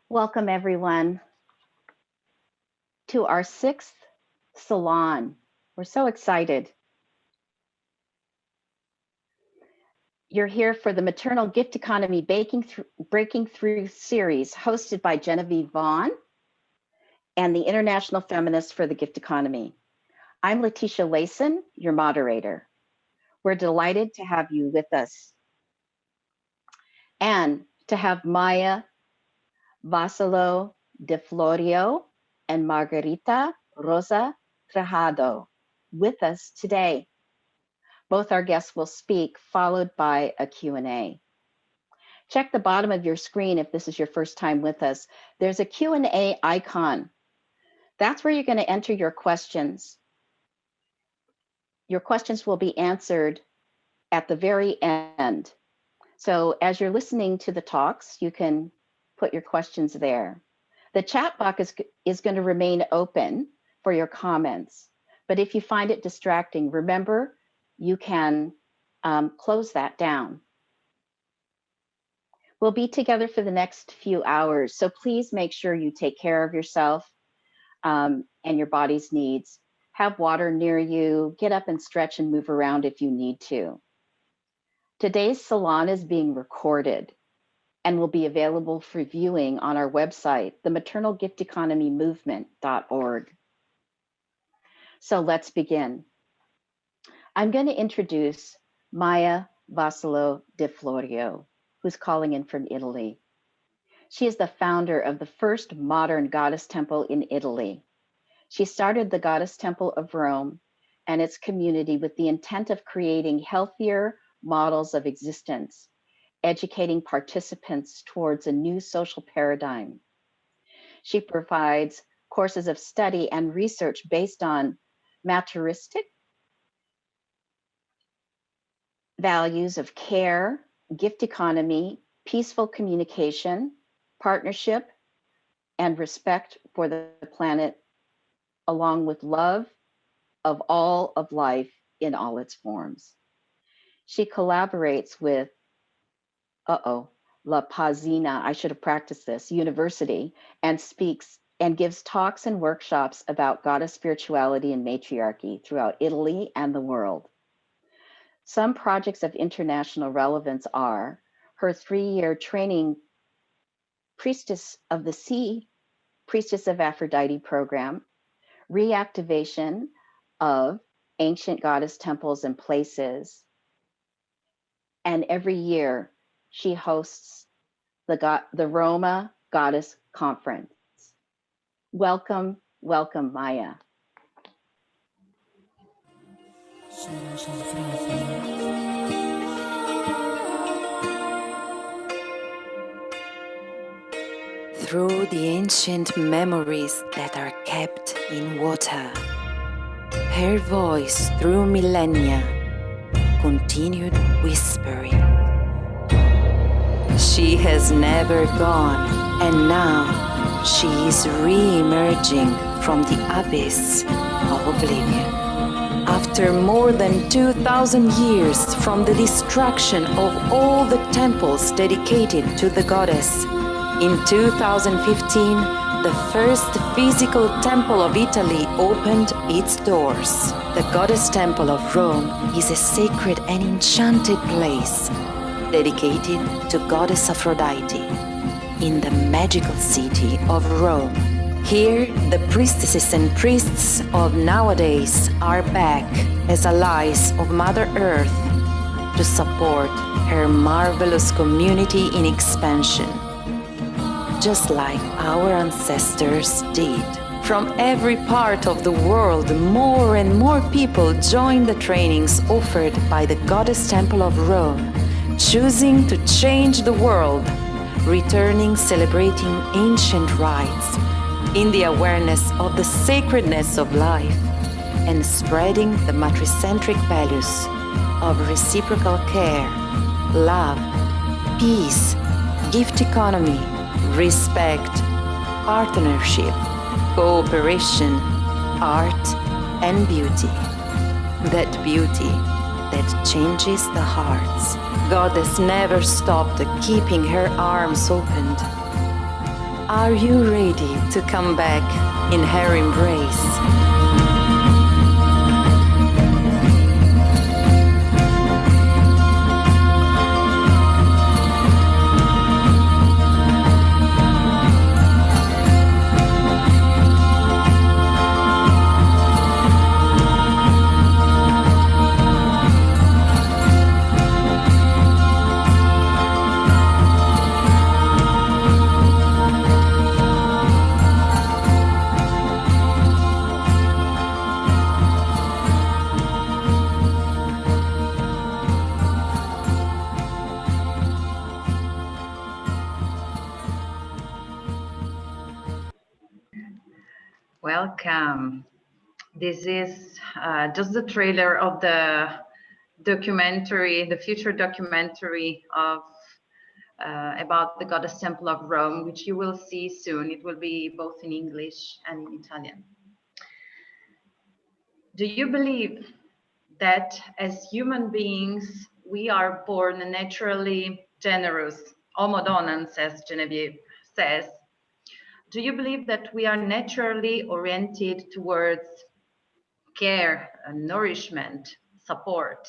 Welcome, everyone, to our sixth Salon. We're so excited. You're here for the Maternal Gift Economy Breaking Through series hosted by Genevieve Vaughn and the International Feminists for the Gift Economy. I'm Letitia Layson, your moderator. We're delighted to have you with us and to have Maya, Vassallo Di Florio, and Margarita Rosa Tirado with us today. Both our guests will speak, followed by a Q&A. Check the bottom of your screen if this is your first time with us. There's a Q&A icon. That's where you're going to enter your questions. Your questions will be answered at the very end. So as you're listening to the talks, you can put your questions there. The chat box is going to remain open for your comments, but if you find it distracting, remember, you can close that down. We'll be together for the next few hours, so please make sure you take care of yourself and your body's needs. Have water near you, get up and stretch and move around if you need to. Today's salon is being recorded and will be available for viewing on our website, the maternalgifteconomymovement.org. So let's begin. I'm going to introduce Maya Vassallo Di Florio, who's calling in from Italy. She is the founder of the first modern goddess temple in Italy. She started the Goddess Temple of Rome and its community with the intent of creating healthier models of existence, educating participants towards a new social paradigm. She provides courses of study and research based on matristic values of care, gift economy, peaceful communication, partnership, and respect for the planet, along with love of all of life in all its forms. She collaborates with La Pazina, I should have practiced this, University, and speaks and gives talks and workshops about goddess spirituality and matriarchy throughout Italy and the world. Some projects of international relevance are her 3-year training Priestess of the Sea, Priestess of Aphrodite program, reactivation of ancient goddess temples and places, and every year she hosts the Roma Goddess Conference. Welcome, welcome, Maya. Through the ancient memories that are kept in water, her voice through millennia continued whispering. She has never gone, and now she is re-emerging from the abyss of oblivion. After more than 2,000 years from the destruction of all the temples dedicated to the goddess, in 2015, the first physical temple of Italy opened its doors. The Goddess Temple of Rome is a sacred and enchanted place dedicated to Goddess Aphrodite in the magical city of Rome. Here, the priestesses and priests of nowadays are back as allies of Mother Earth to support her marvelous community in expansion, just like our ancestors did. From every part of the world, more and more people join the trainings offered by the Goddess Temple of Rome, choosing to change the world, returning, celebrating ancient rites, in the awareness of the sacredness of life, and spreading the matricentric values of reciprocal care, love, peace, gift economy, respect, partnership, cooperation, art, and beauty. That beauty that changes the hearts. Goddess never stopped keeping her arms opened, Are you ready to come back in her embrace? Welcome. This is just the trailer of the documentary, the future documentary of about the Goddess Temple of Rome, which you will see soon. It will be both in English and in Italian. Do you believe that as human beings, we are born naturally generous? Homo donans, as Genevieve says. Do you believe that we are naturally oriented towards care, nourishment, support?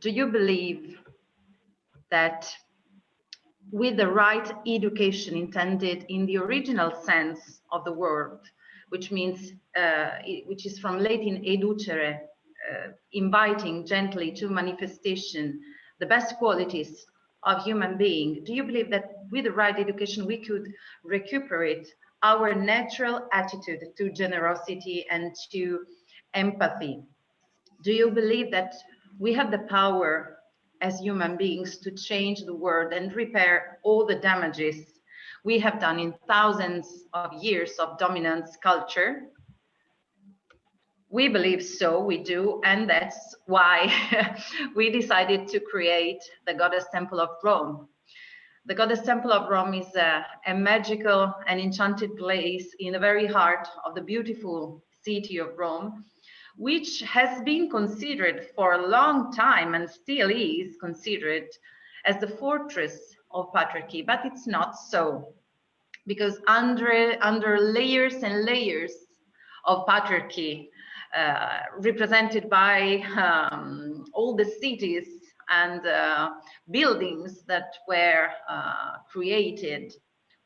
Do you believe that with the right education intended in the original sense of the word, which means, which is from Latin educere, inviting gently to manifestation the best qualities of human being, do you believe that with the right education we could recuperate our natural attitude to generosity and to empathy? Do you believe that we have the power as human beings to change the world and repair all the damages we have done in thousands of years of dominance culture? We believe so, we do, and that's why we decided to create the Goddess Temple of Rome. The Goddess Temple of Rome is a magical and enchanted place in the very heart of the beautiful city of Rome, which has been considered for a long time and still is considered as the fortress of patriarchy, but it's not so, because under layers and layers of patriarchy, represented by all the cities and buildings that were created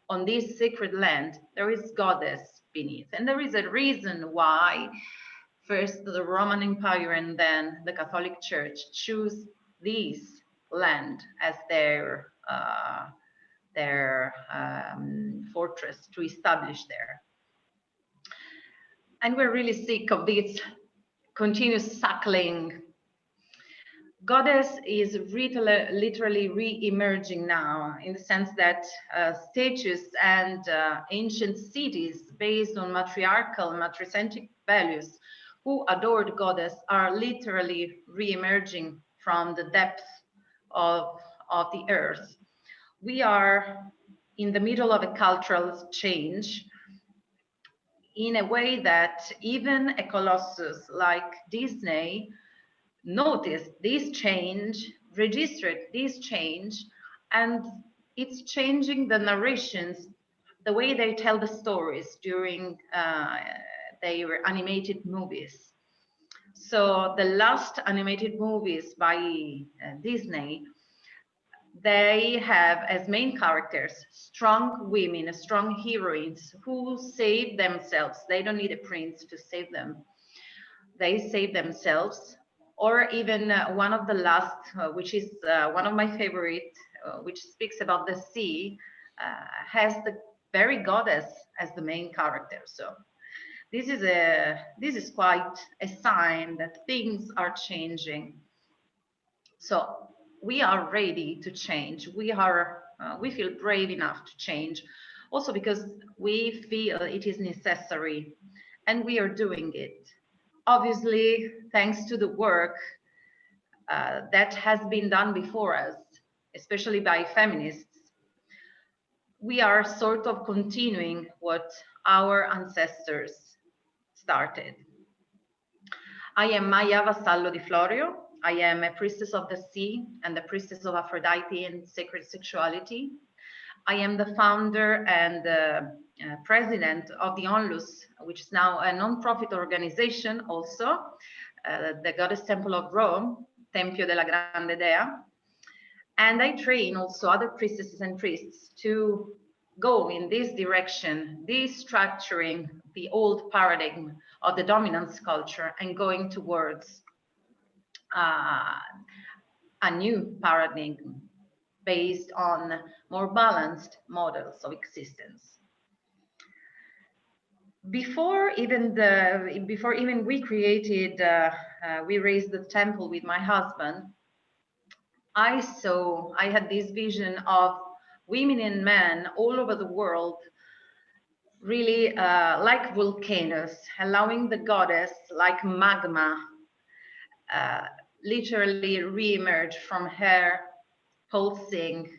on this sacred land, there is goddess beneath. And there is a reason why first the Roman Empire and then the Catholic Church choose this land as their fortress to establish there. And we're really sick of this continuous suckling. Goddess is literally re-emerging now, in the sense that statues and ancient cities based on matriarchal, matricentric values who adored Goddess are literally re-emerging from the depths of the earth. We are in the middle of a cultural change in a way that even a colossus like Disney noticed this change, registered this change, and it's changing the narrations, the way they tell the stories during their animated movies. So the last animated movies by Disney, they have as main characters strong women, strong heroines who save themselves. They don't need a prince to save them. They save themselves. Or even one of the last, which is one of my favorite, which speaks about the sea, has the very goddess as the main character. So this is quite a sign that things are changing. So we are ready to change. We feel brave enough to change, also because we feel it is necessary, and we are doing it. Obviously, thanks to the work that has been done before us, especially by feminists, we are sort of continuing what our ancestors started. I am Maya Vassallo Di Florio. I am a priestess of the sea and the priestess of Aphrodite and sacred sexuality. I am the founder and president of the Onlus, which is now a non-profit organization also, the Goddess Temple of Rome, Tempio della Grande Dea. And I train also other priestesses and priests to go in this direction, destructuring the old paradigm of the dominance culture and going towards a new paradigm based on more balanced models of existence. Before even we created, we raised the temple with my husband, I had this vision of women and men all over the world, really like volcanoes, allowing the goddess, like magma, literally re-emerge from her pulsing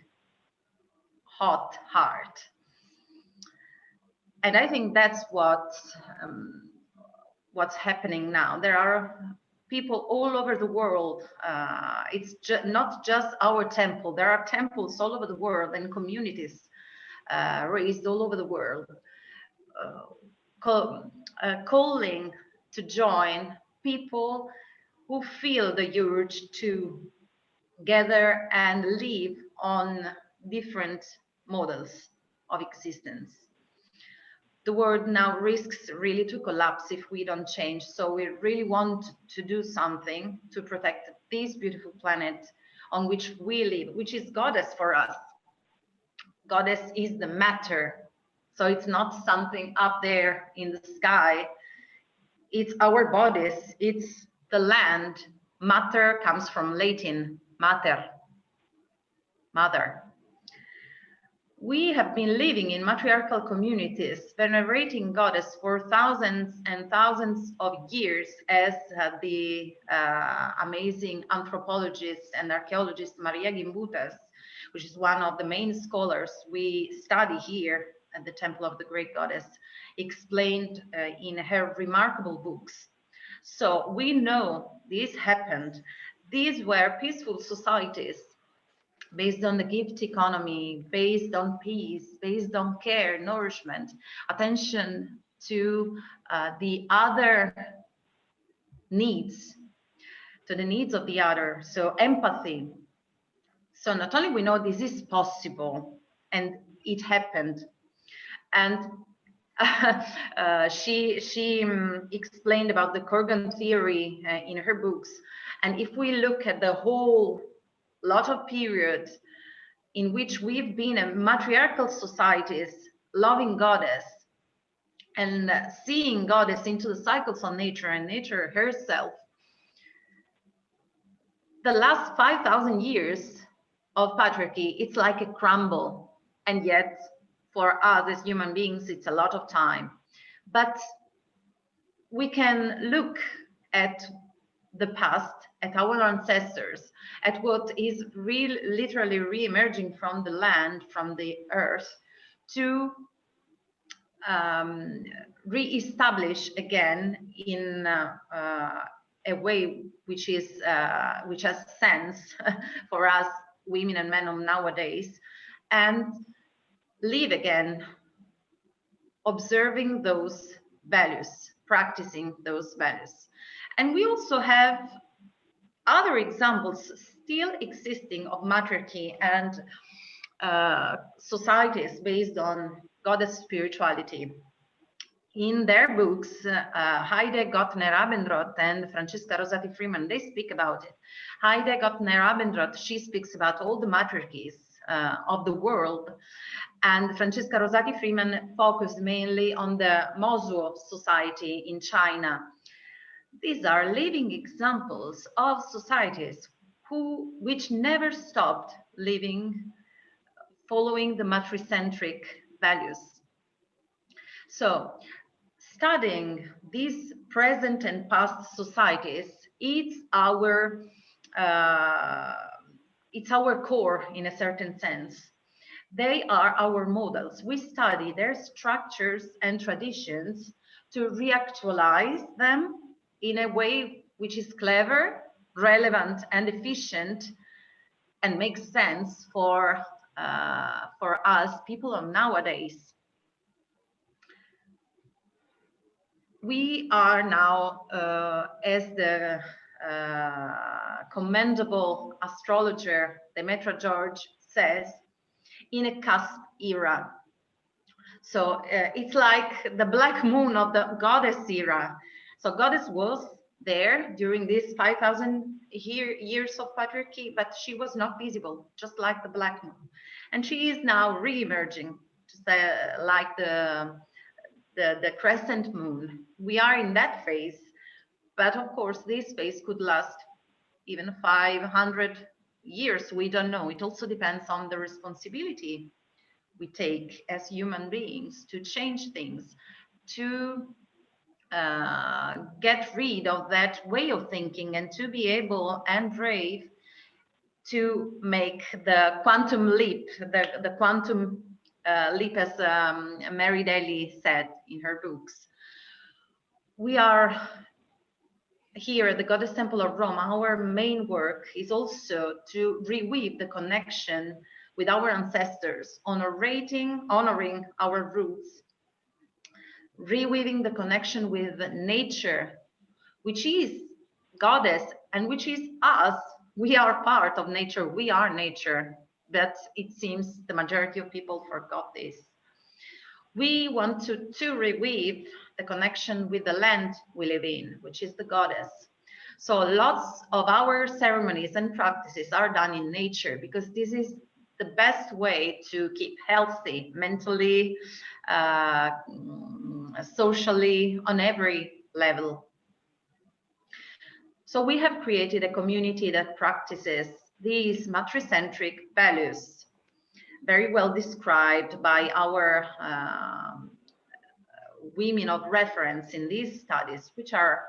hot heart. And I think that's what's happening now. There are people all over the world. It's not just our temple. There are temples all over the world and communities raised all over the world, calling to join people who feel the urge to gather and live on different models of existence. The world now risks really to collapse if we don't change. So we really want to do something to protect this beautiful planet on which we live, which is goddess for us. Goddess is the matter. So it's not something up there in the sky. It's our bodies, it's the land. Mater comes from Latin, mater, mother. We have been living in matriarchal communities, venerating goddess for thousands and thousands of years, as the amazing anthropologist and archaeologist Maria Gimbutas, which is one of the main scholars we study here at the Temple of the Great Goddess, explained in her remarkable books. So we know this happened. These were peaceful societies based on the gift economy, based on peace, based on care, nourishment, attention to the other needs, to the needs of the other, so empathy. So not only we know this is possible, and it happened, and she explained about the Kurgan theory in her books, and if we look at the whole lot of periods in which we've been a matriarchal societies, loving goddess and seeing goddess into the cycles of nature and nature herself, the last 5,000 years of patriarchy, it's like a crumble. And yet for us as human beings, it's a lot of time. But we can look at the past, at our ancestors, at what is literally re-emerging from the land, from the earth, to re-establish again in a way which has sense for us women and men of nowadays, and live again, observing those values, practicing those values. And we also have other examples still existing of matriarchy and societies based on goddess spirituality. In their books, Heide Gottner-Abendroth and Francesca Rosati Freeman, they speak about it. Heide Gottner-Abendroth, she speaks about all the matriarchies of the world, and Francesca Rosati Freeman focused mainly on the Mozuo society in China. These are living examples of societies which never stopped living, following the matricentric values. So, studying these present and past societies, it's our core in a certain sense. They are our models. We study their structures and traditions to reactualize them in a way which is clever, relevant, and efficient, and makes sense for for us, people of nowadays. We are now, as the commendable astrologer Demetra George says, in a cusp era. So it's like the black moon of the goddess era. So goddess was there during these 5,000 years of patriarchy, but she was not visible, just like the black moon. And she is now re-emerging, just like the crescent moon. We are in that phase, but of course this phase could last even 500 years. We don't know. It also depends on the responsibility we take as human beings to change things, to get rid of that way of thinking, and to be able and brave to make the quantum leap, the quantum leap, as Mary Daly said in her books. We are here at the Goddess Temple of Rome. Our main work is also to reweave the connection with our ancestors, honoring our roots, reweaving the connection with nature, which is goddess and which is us. We are part of nature. We are nature. But it seems the majority of people forgot this. We want to reweave the connection with the land we live in, which is the goddess. So lots of our ceremonies and practices are done in nature, because this is the best way to keep healthy mentally, socially, on every level. So we have created a community that practices these matricentric values, very well described by our women of reference in these studies, which are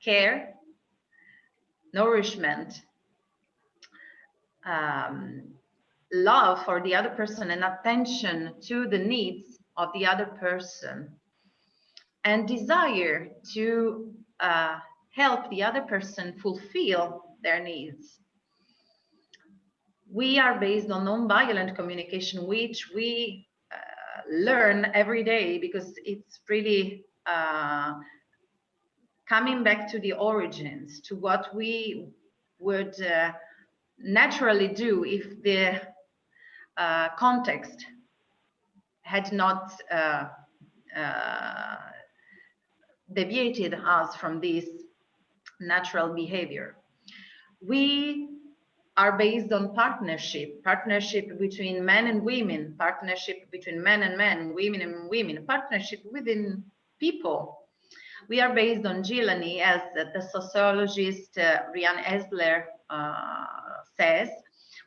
care, nourishment, love for the other person, and attention to the needs of the other person, and desire to help the other person fulfill their needs. We are based on non-violent communication, which we learn every day, because it's really coming back to the origins, to what we would naturally do if the context had not deviated us from this natural behavior. We are based on partnership between men and women, partnership between men and men, women and women, partnership within people. We are based on Gilani, as the sociologist Rian Esler says,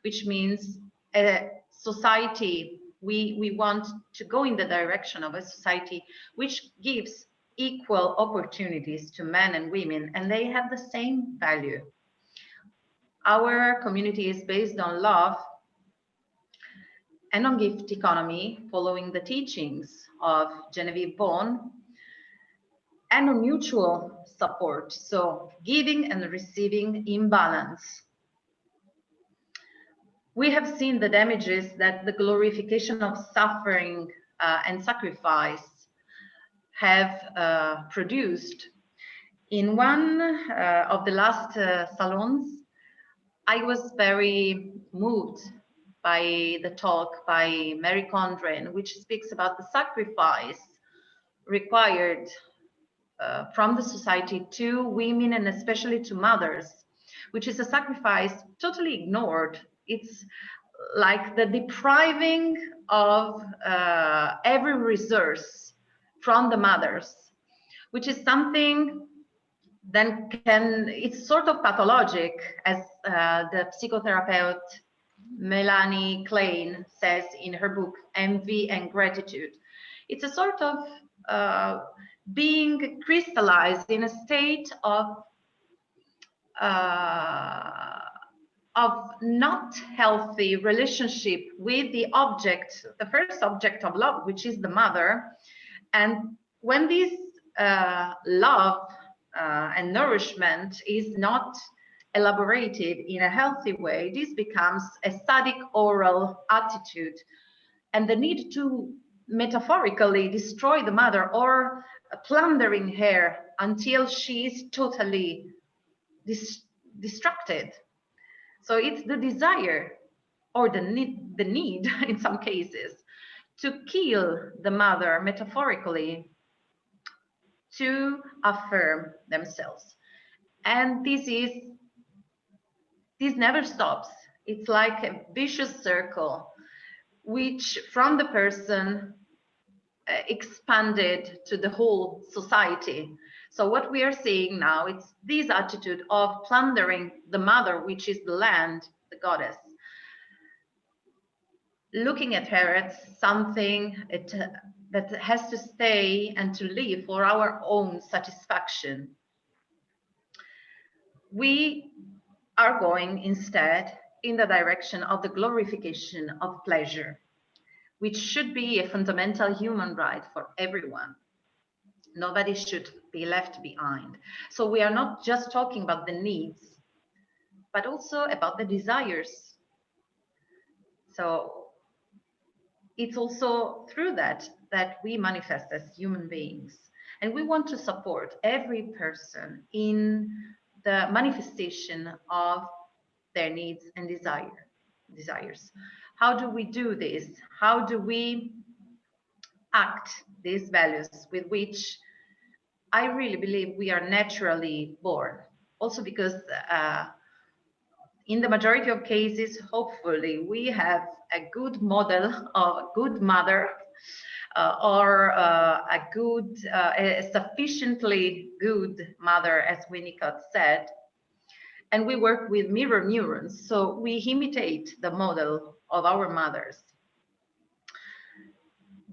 which means a society, we want to go in the direction of a society which gives equal opportunities to men and women, and they have the same value. Our community is based on love and on gift economy, following the teachings of Genevieve Bourne, and on mutual support, so giving and receiving in balance. We have seen the damages that the glorification of suffering and sacrifice have produced. In one of the last salons, I was very moved by the talk by Mary Condren, which speaks about the sacrifice required from the society to women, and especially to mothers, which is a sacrifice totally ignored. It's like the depriving of every resource from the mothers, which is something then it's sort of pathologic, as the psychotherapist Melanie Klein says in her book, Envy and Gratitude. It's a sort of being crystallized in a state of not healthy relationship with the object, the first object of love, which is the mother. And when this love and nourishment is not elaborated in a healthy way, this becomes a static oral attitude, and the need to metaphorically destroy the mother or plundering her until she is totally distracted. So it's the desire or the need in some cases to kill the mother metaphorically to affirm themselves. And this never stops. It's like a vicious circle which from the person expanded to the whole society. So what we are seeing now, it's this attitude of plundering the mother, which is the land, the goddess, looking at her as something that has to stay and to live for our own satisfaction. We are going instead in the direction of the glorification of pleasure, which should be a fundamental human right for everyone. Nobody should be left behind. So we are not just talking about the needs, but also about the desires. So it's also through that we manifest as human beings. And we want to support every person in the manifestation of their needs and desires. How do we do this? How do we act these values with which I really believe we are naturally born? Also because in the majority of cases, hopefully, we have a good model of a good mother or a sufficiently good mother, as Winnicott said. And we work with mirror neurons, so we imitate the model of our mothers.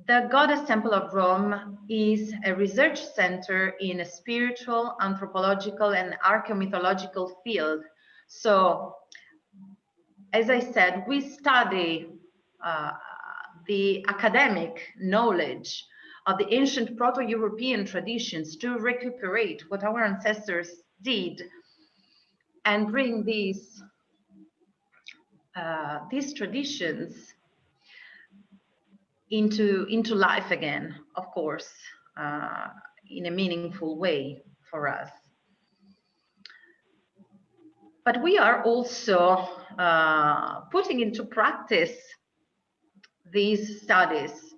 The Goddess Temple of Rome is a research center in a spiritual, anthropological, and archaeomythological field. So, as I said, we study the academic knowledge of the ancient Proto-European traditions to recuperate what our ancestors did and bring these traditions into life again, of course, in a meaningful way for us. But we are also putting into practice these studies.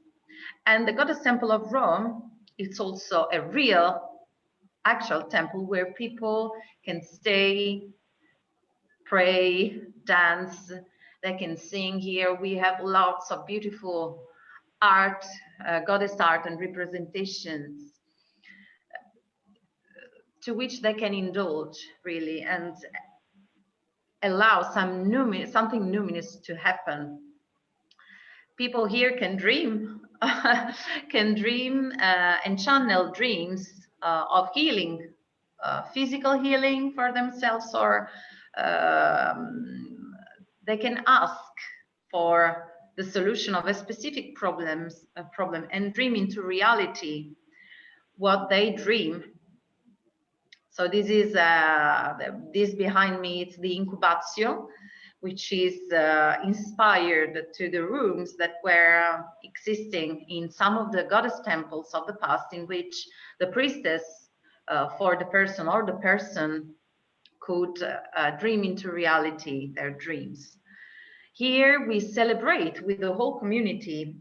And the Goddess Temple of Rome, it's also a real, actual temple where people can stay, pray, dance, they can sing. Here we have lots of beautiful art, goddess art and representations to which they can indulge really and allow something numinous to happen. People here can dream, and channel dreams of healing, physical healing for themselves, or they can ask for the solution of a specific problem and dream into reality what they dream. So this is this behind me, it's the incubatio, which is inspired to the rooms that were existing in some of the goddess temples of the past, in which the priestess for the person or the person could dream into reality their dreams. Here we celebrate with the whole community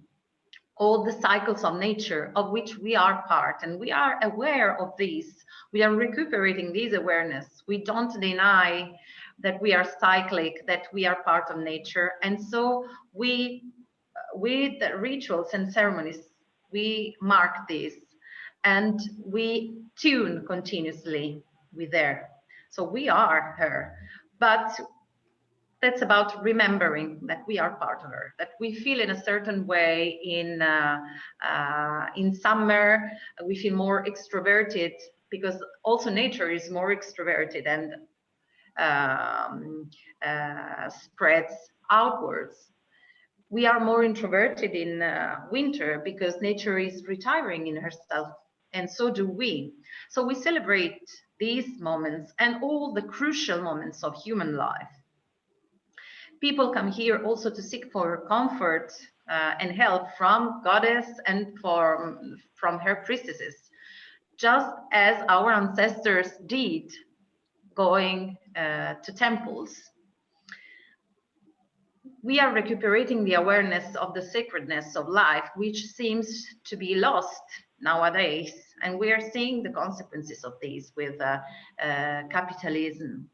all the cycles of nature of which we are part, and we are aware of these. We are recuperating this awareness. We don't deny that we are cyclic, that we are part of nature. And so we, with rituals and ceremonies, we mark this and we tune continuously with her. So we are her, but that's about remembering that we are part of her, that we feel in a certain way. In summer, we feel more extroverted because also nature is more extroverted and spreads outwards. We are more introverted in winter because nature is retiring in herself, and so do we. So we celebrate these moments and all the crucial moments of human life. People come here also to seek for comfort and help from Goddess and from her priestesses, just as our ancestors did, going to temples. We are recuperating the awareness of the sacredness of life, which seems to be lost nowadays, and we are seeing the consequences of this with capitalism.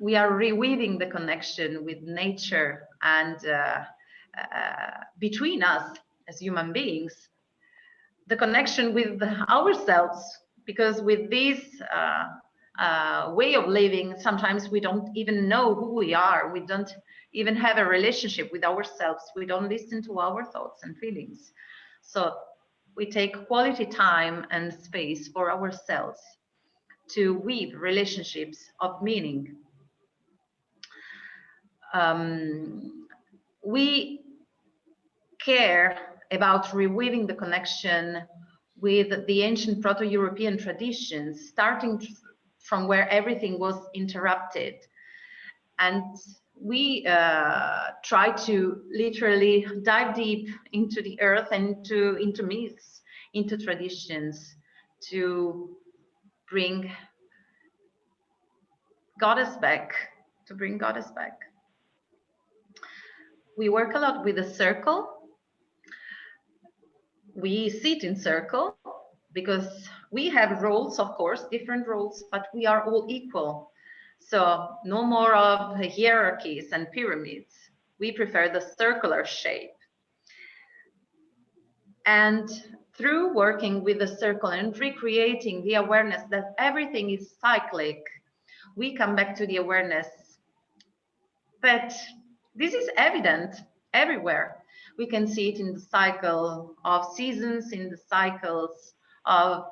We are reweaving the connection with nature and between us as human beings, the connection with ourselves, because with this way of living, sometimes we don't even know who we are. We don't even have a relationship with ourselves. We don't listen to our thoughts and feelings. So we take quality time and space for ourselves to weave relationships of meaning. We care about reweaving the connection with the ancient Proto-European traditions, starting from where everything was interrupted. And we try to literally dive deep into the earth and into myths, into traditions, to bring Goddess back, We work a lot with the circle. We sit in circle because we have roles, of course, different roles, but we are all equal. So no more of hierarchies and pyramids. We prefer the circular shape. And through working with the circle and recreating the awareness that everything is cyclic, we come back to the awareness that this is evident everywhere. We can see it in the cycle of seasons, in the cycles of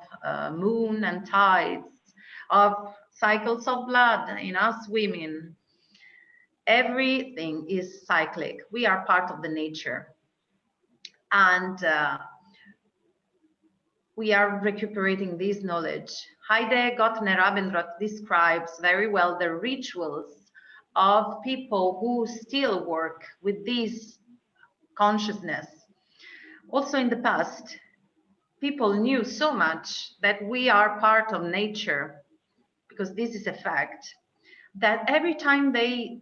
moon and tides, of cycles of blood in us women. Everything is cyclic. We are part of the nature. And we are recuperating this knowledge. Heide Gottner Abendroth describes very well the rituals of people who still work with this consciousness. Also in the past, people knew so much that we are part of nature, because this is a fact, that every time they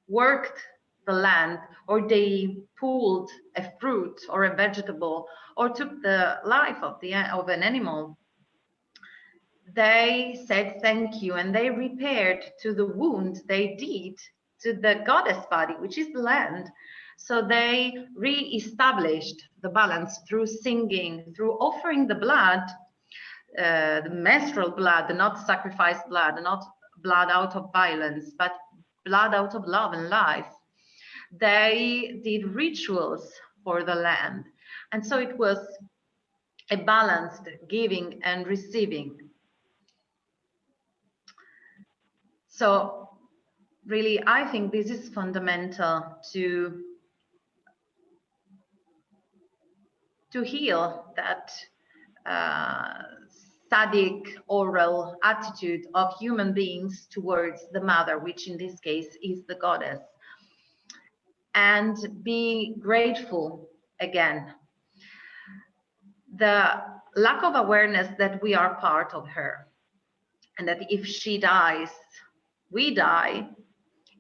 worked the land, or they pulled a fruit or a vegetable, or took the life of an animal, they said thank you, and they repaired to the wound they did to the goddess body, which is the land. So they re-established the balance through singing, through offering the blood, the menstrual blood, not sacrificed blood, not blood out of violence, but blood out of love and life. They did rituals for the land. And so it was a balanced giving and receiving. So really, I think this is fundamental to heal that sadic oral attitude of human beings towards the mother, which in this case is the goddess, and be grateful again. The lack of awareness that we are part of her, and that if she dies, we die,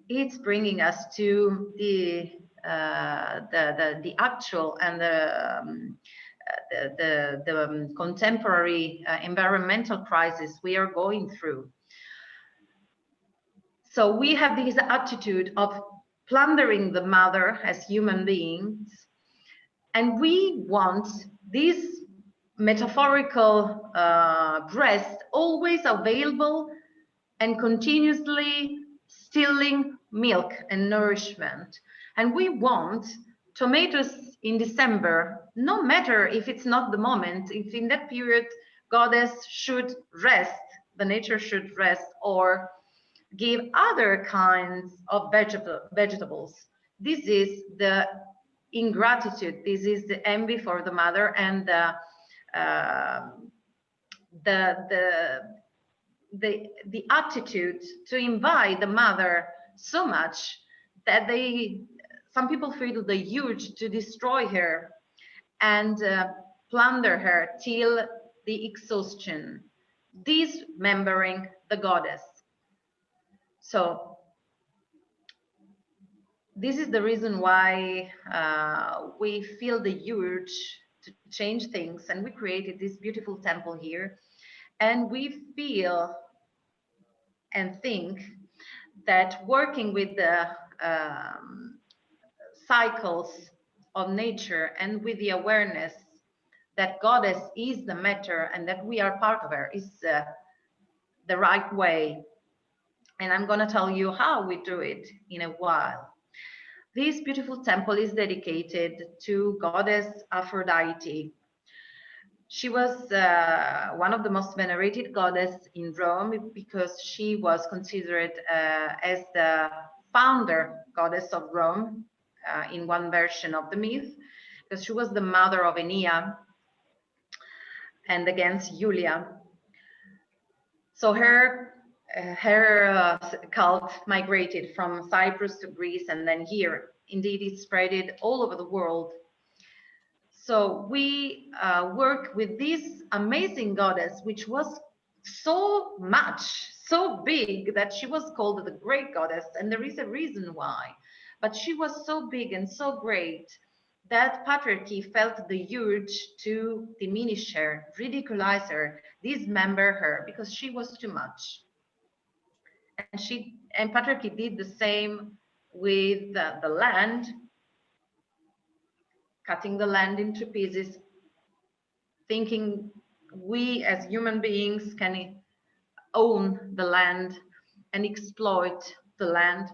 it's bringing us to the actual and the contemporary environmental crisis we are going through. So we have this attitude of plundering the mother as human beings, and we want this metaphorical breast always available and continuously stealing milk and nourishment. And we want tomatoes in December, no matter if it's not the moment, if in that period goddess should rest, the nature should rest, or give other kinds of vegetables. This is the ingratitude, this is the envy for the mother, and the the attitude to invite the mother so much that some people feel the urge to destroy her and plunder her till the exhaustion, dismembering the goddess. So this is the reason why we feel the urge to change things, and we created this beautiful temple here. And we feel and think that working with the cycles of nature and with the awareness that goddess is the matter and that we are part of her is the right way. And I'm going to tell you how we do it in a while. This beautiful temple is dedicated to goddess Aphrodite. She was one of the most venerated goddesses in Rome because she was considered as the founder goddess of Rome in one version of the myth, because she was the mother of Aeneas and against Julia. So her cult migrated from Cyprus to Greece, and then here, indeed, it spread all over the world. So we work with this amazing goddess, which was so big that she was called the great goddess, and there is a reason why. But she was so big and so great that patriarchy felt the urge to diminish her, ridiculize her, dismember her, because she was too much. And patriarchy did the same with the land, cutting the land into pieces, thinking we as human beings can own the land and exploit the land.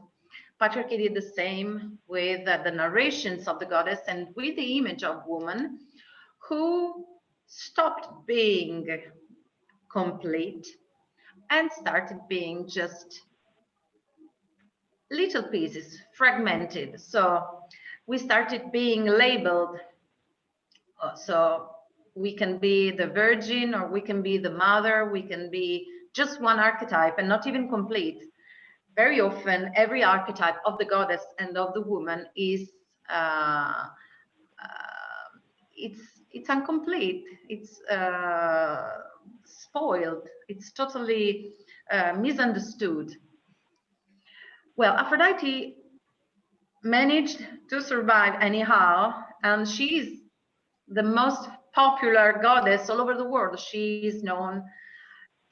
Patriarchy did the same with the narrations of the goddess and with the image of woman, who stopped being complete and started being just little pieces, fragmented. So we started being labeled. So we can be the virgin, or we can be the mother, we can be just one archetype and not even complete. Very often, every archetype of the goddess and of the woman is it's incomplete, it's spoiled, it's totally misunderstood. Well, Aphrodite managed to survive anyhow, and she's the most popular goddess all over the world. She is known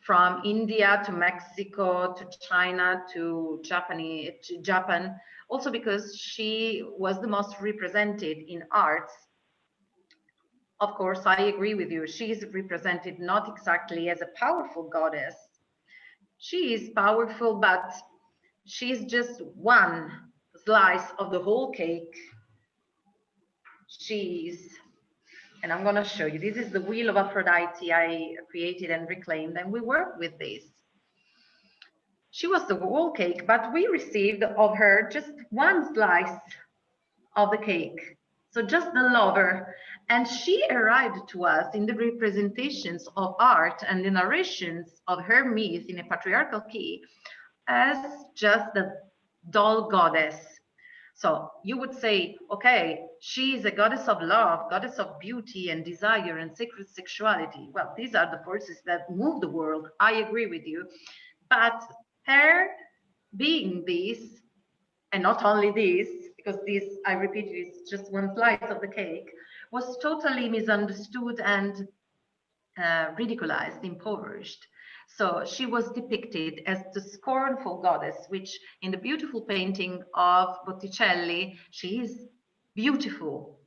from India to Mexico to China to Japan, also because she was the most represented in arts. Of course, I agree with you. She is represented not exactly as a powerful goddess. She is powerful, but she's just one slice of the whole cake. And I'm going to show you. This is the wheel of Aphrodite I created and reclaimed, and we work with this. She was the whole cake, but we received of her just one slice of the cake. So just the lover. And she arrived to us in the representations of art and the narrations of her myth in a patriarchal key as just the doll goddess. So you would say, okay, she is a goddess of love, goddess of beauty and desire and sacred sexuality. Well, these are the forces that move the world. I agree with you. But her being this, and not only this, because this, I repeat, is just one slice of the cake, was totally misunderstood and ridiculized, impoverished. So she was depicted as the scornful goddess, which in the beautiful painting of Botticelli, she is beautiful.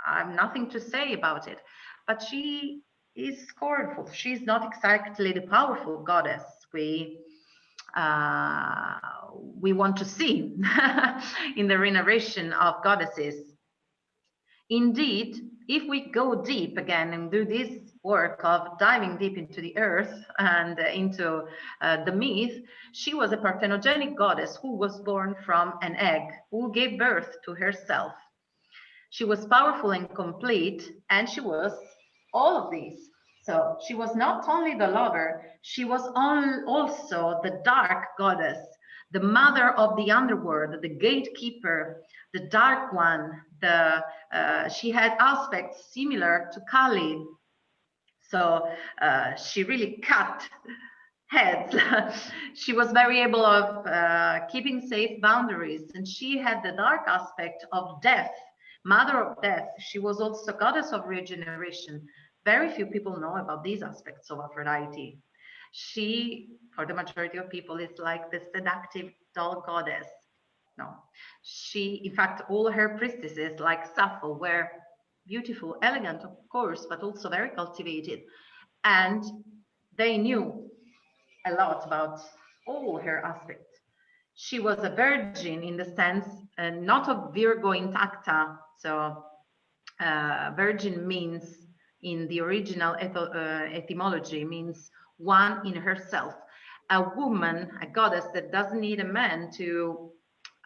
I have nothing to say about it, but she is scornful. She's not exactly the powerful goddess we want to see in the renovation of goddesses. Indeed, if we go deep again and do this work of diving deep into the earth and into the myth, she was a parthenogenic goddess who was born from an egg, who gave birth to herself. She was powerful and complete, and she was all of these. So she was not only the lover, she was also the dark goddess, the mother of the underworld, the gatekeeper, the dark one. She had aspects similar to Kali. So she really cut heads. She was very able of keeping safe boundaries, and she had the dark aspect of death, mother of death. She was also goddess of regeneration. Very few people know about these aspects of Aphrodite. She, for the majority of people, is like the seductive doll goddess. No, she, in fact, all her priestesses, like Sappho, were beautiful, elegant, of course, but also very cultivated. And they knew a lot about all her aspects. She was a virgin in the sense, not of Virgo intacta. So virgin means, in the original etymology, means one in herself. A woman, a goddess that doesn't need a man to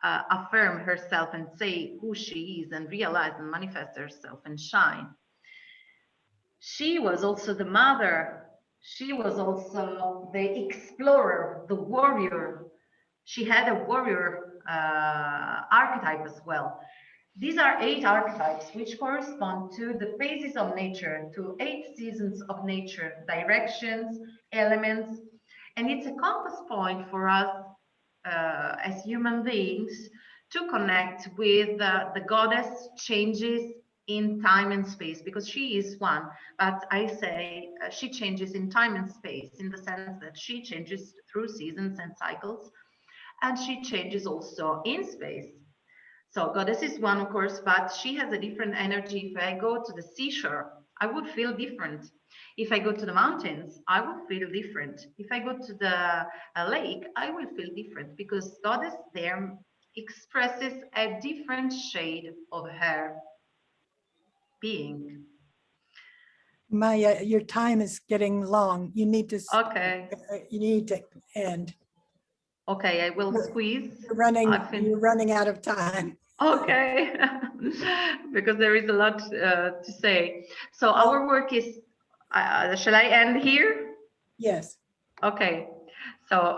affirm herself and say who she is and realize and manifest herself and shine. She was also the mother. She was also the explorer, the warrior. She had a warrior archetype as well. These are 8 archetypes which correspond to the phases of nature, to 8 seasons of nature, directions, elements, and it's a compass point for us as human beings to connect with the goddess changes in time and space, because she is one, but I say she changes in time and space in the sense that she changes through seasons and cycles, and she changes also in space. So goddess is one, of course, but she has a different energy. If I go to the seashore, I would feel different. If I go to the mountains, I would feel different. If I go to the lake, I will feel different, because goddess there expresses a different shade of her being. Maya, your time is getting long. You need to. Okay. You need to end. Okay, I will squeeze. You're running out of time. Okay, because there is a lot to say. So our work is, shall I end here? Yes. Okay, so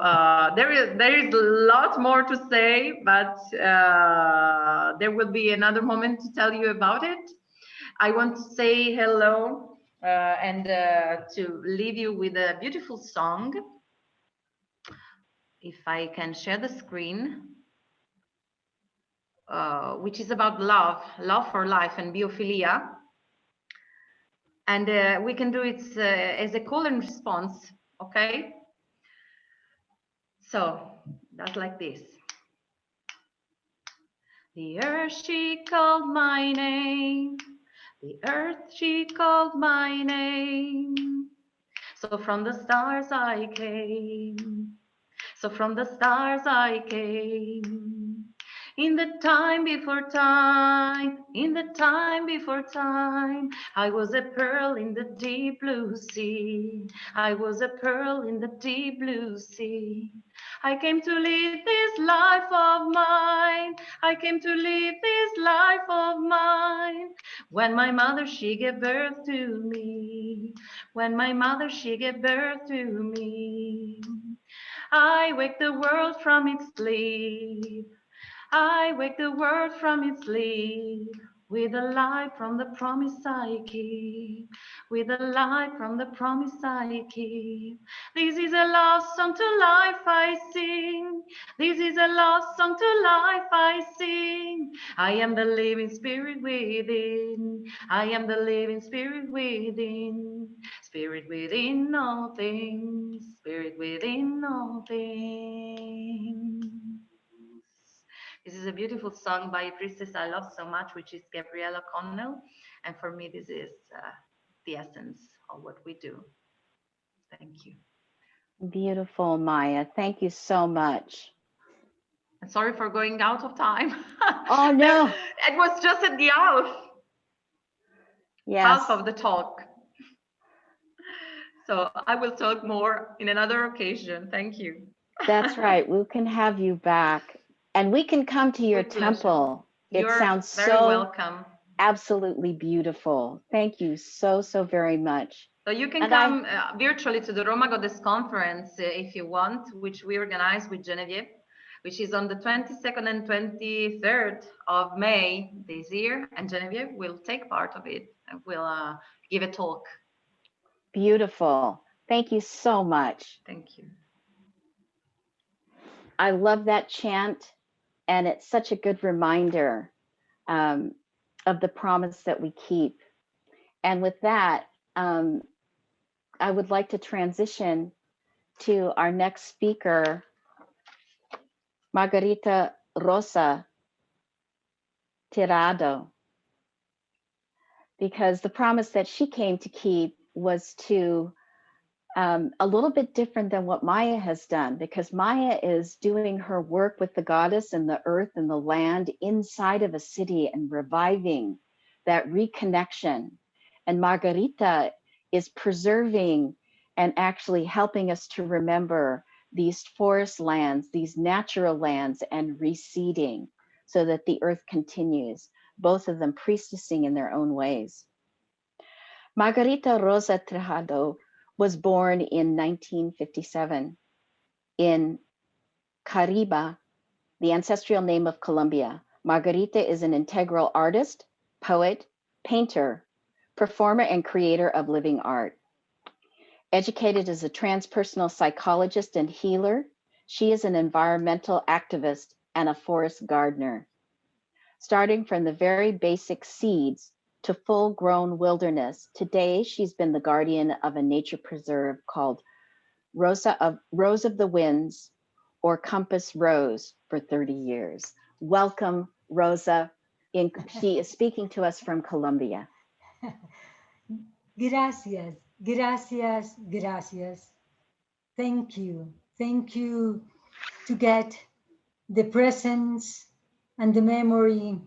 there is a lot more to say, but there will be another moment to tell you about it. I want to say hello and to leave you with a beautiful song. If I can share the screen, which is about love for life and biophilia. And we can do it as a call and response, okay? So that's like this. The earth, she called my name. The earth, she called my name. So from the stars I came. So from the stars I came. In the time before time, in the time before time, I was a pearl in the deep blue sea. I was a pearl in the deep blue sea. I came to live this life of mine. I came to live this life of mine. When my mother, she gave birth to me. When my mother, she gave birth to me. I wake the world from its sleep. I wake the world from its sleep. With a light from the promise I keep. With a light from the promise I keep. This is a love song to life I sing. This is a love song to life I sing. I am the living spirit within. I am the living spirit within. Spirit within all things. Spirit within all things. This is a beautiful song by a priestess I love so much, which is Gabriella Connell. And for me, this is the essence of what we do. Thank you. Beautiful, Maya. Thank you so much. And sorry for going out of time. Oh, no. It was just at the half of the talk. So I will talk more in another occasion. Thank you. That's right. We can have you back. And we can come to your temple. It sounds very welcome. Absolutely beautiful. Thank you so, so very much. So you can And come virtually to the Roma Goddess Conference if you want, which we organize with Genevieve, which is on the 22nd and 23rd of May this year. And Genevieve will take part of it and will give a talk. Beautiful. Thank you so much. Thank you. I love that chant, and it's such a good reminder of the promise that we keep. And with that, I would like to transition to our next speaker, Margarita Rosa Tirado, because the promise that she came to keep was to a little bit different than what Maya has done, because Maya is doing her work with the goddess and the earth and the land inside of a city and reviving that reconnection. And Margarita is preserving and actually helping us to remember these forest lands, these natural lands, and reseeding so that the earth continues, both of them priestessing in their own ways. Margarita Rosa Tirado was born in 1957 in Cariba, the ancestral name of Colombia. Margarita is an integral artist, poet, painter, performer, and creator of living art. Educated as a transpersonal psychologist and healer, she is an environmental activist and a forest gardener. Starting from the very basic seeds to full-grown wilderness, today she's been the guardian of a nature preserve called Rose of the Winds, or Compass Rose, for 30 years. Welcome, Rosa. She is speaking to us from Colombia. Gracias, gracias, gracias. Thank you. Thank you to get the presence and the memory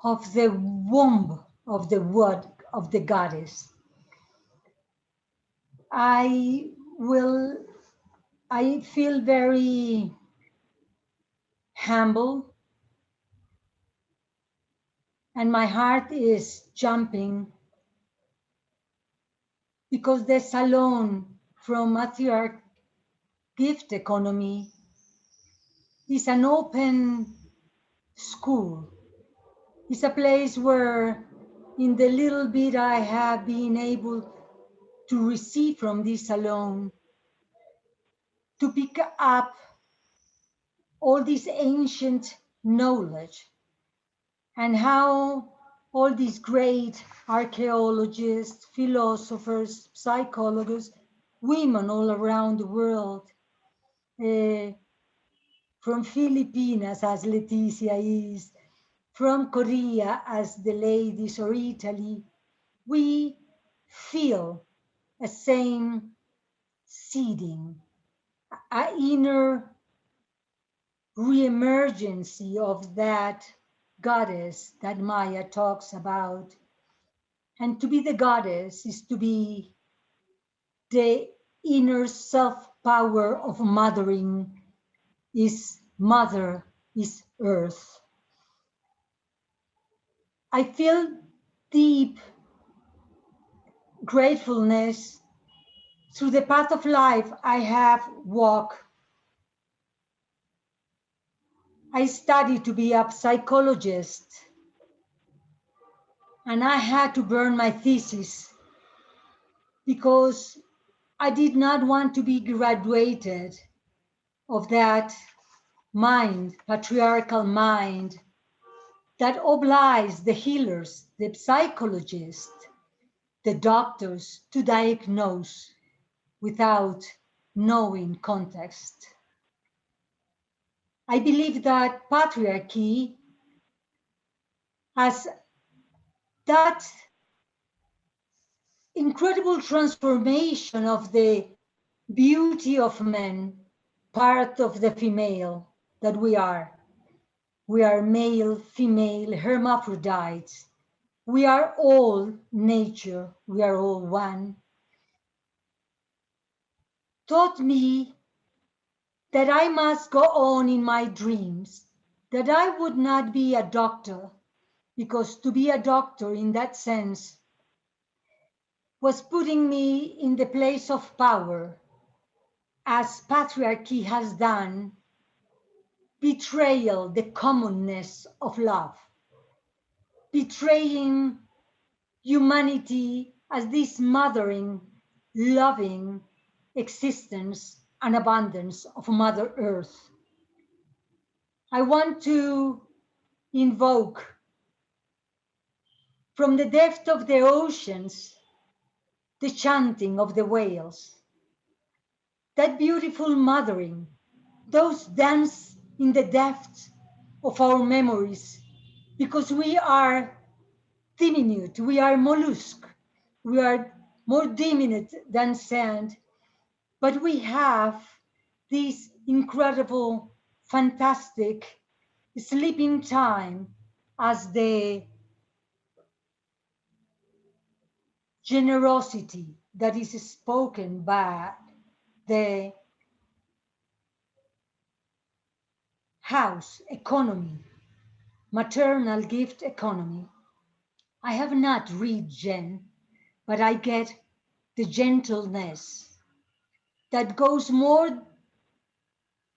of the womb of the word of the goddess. I feel very humble, and my heart is jumping because the Salon from Matriarch Gift Economy is an open school. It's a place where, in the little bit I have been able to receive from this Salon, to pick up all this ancient knowledge and how all these great archaeologists, philosophers, psychologists, women all around the world, from Philippines as Leticia is, from Korea as the ladies, or Italy, we feel a same seeding, an inner reemergency of that goddess that Maya talks about. And to be the goddess is to be the inner self-power of mothering, is mother, is earth. I feel deep gratefulness through the path of life I have walked. I studied to be a psychologist, and I had to burn my thesis because I did not want to be graduated of that mind, patriarchal mind, that obliges the healers, the psychologists, the doctors to diagnose without knowing context. I believe that patriarchy has that incredible transformation of the beauty of men, part of the female that we are. We are male, female, hermaphrodites. We are all nature. We are all one. Taught me that I must go on in my dreams, that I would not be a doctor, because to be a doctor in that sense was putting me in the place of power, as patriarchy has done, betrayal, the commonness of love, betraying humanity as this mothering, loving existence and abundance of Mother Earth. I want to invoke from the depth of the oceans the chanting of the whales, that beautiful mothering, those dance in the depths of our memories, because we are diminutive, we are mollusk, we are more diminutive than sand, but we have this incredible, fantastic sleeping time as the generosity that is spoken by the house economy, maternal gift economy. I have not read Jen, but I get the gentleness that goes more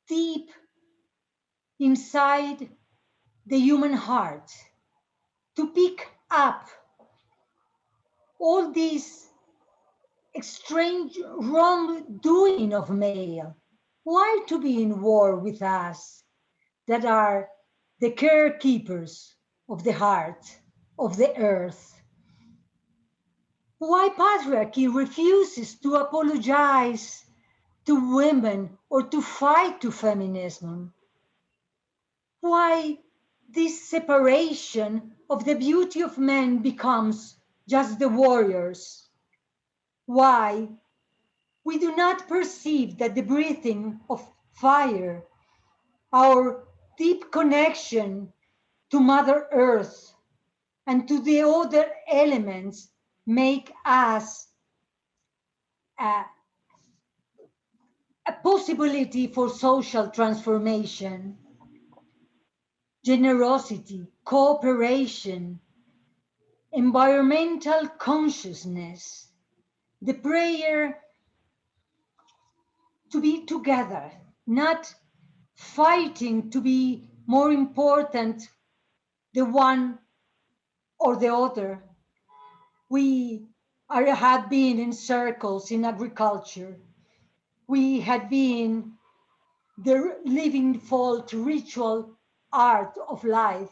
deep inside the human heart to pick up all this strange wrongdoing of male. Why to be in war with us that are the carekeepers of the heart, of the earth? Why patriarchy refuses to apologize to women or to fight to feminism? Why this separation of the beauty of men becomes just the warriors? Why we do not perceive that the breathing of fire, our deep connection to Mother Earth and to the other elements make us a possibility for social transformation, generosity, cooperation, environmental consciousness, the prayer to be together, not fighting to be more important the one or the other. We had been in circles in agriculture. We had been the living fault ritual art of life.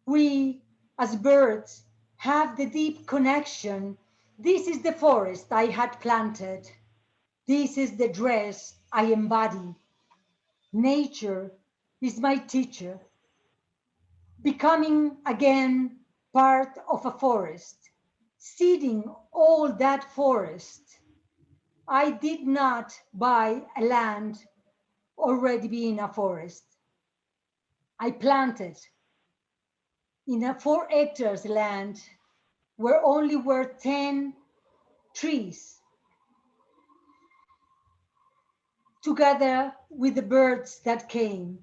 We, as birds, have the deep connection. This is the forest I had planted. This is the dress I embody. Nature is my teacher. Becoming again part of a forest, seeding all that forest. I did not buy a land already being a forest. I planted in a 4 hectares land where only were 10 trees, together with the birds that came,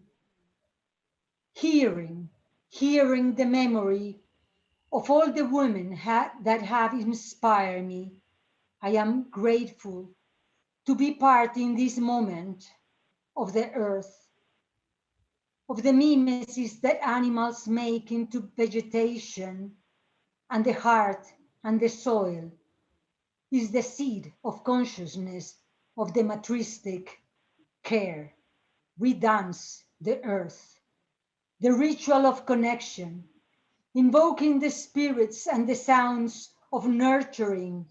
hearing the memory of all the women that have inspired me. I am grateful to be part in this moment of the earth, of the mimesis that animals make into vegetation, and the heart and the soil is the seed of consciousness of the matristic care. We dance the earth, the ritual of connection, invoking the spirits and the sounds of nurturing,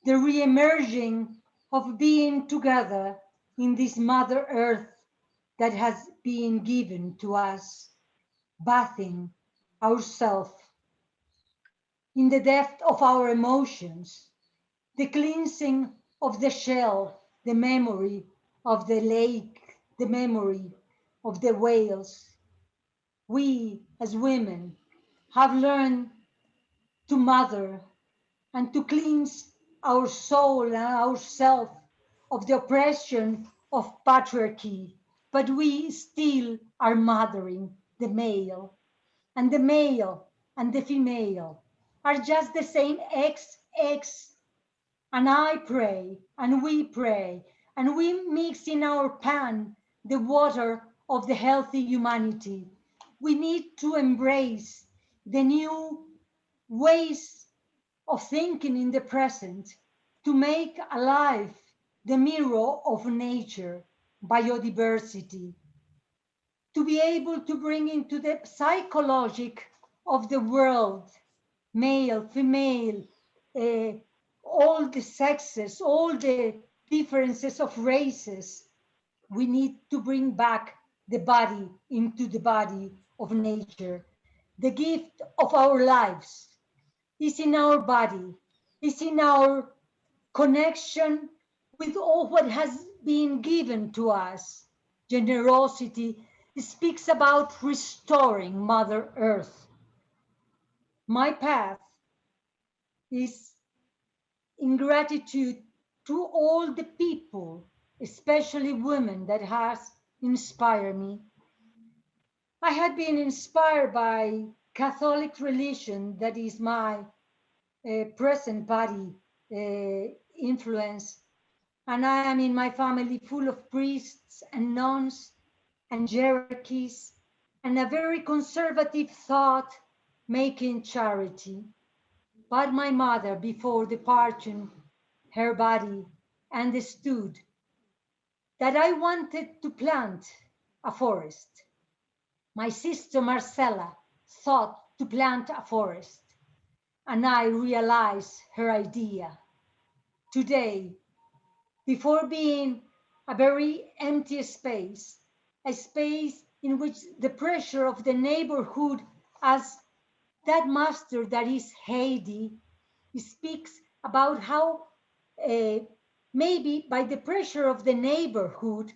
the re-emerging of being together in this Mother Earth that has been given to us, bathing ourselves in the depth of our emotions, the cleansing of the shell, the memory of the lake, the memory of the whales. We, as women, have learned to mother and to cleanse our soul and ourselves of the oppression of patriarchy, but we still are mothering the male and the female are just the same X, and I pray, and we mix in our pan the water of the healthy humanity. We need to embrace the new ways of thinking in the present to make alive the mirror of nature, biodiversity, to be able to bring into the psychologic of the world, male, female, uh, all the sexes, all the differences of races. We need to bring back the body into the body of nature. The gift of our lives is in our body, is in our connection with all what has been given to us. Generosity speaks about restoring Mother Earth. My path is in gratitude to all the people, especially women, that has inspired me. I had been inspired by Catholic religion, that is my present body influence. And I am in my family full of priests and nuns and hierarchies and a very conservative thought making charity. But my mother, before departing her body, understood that I wanted to plant a forest. My sister Marcella thought to plant a forest, and I realized her idea. Today, before being a very empty space, a space in which the pressure of the neighborhood, as that master that is Heidi, speaks about how maybe by the pressure of the neighborhood,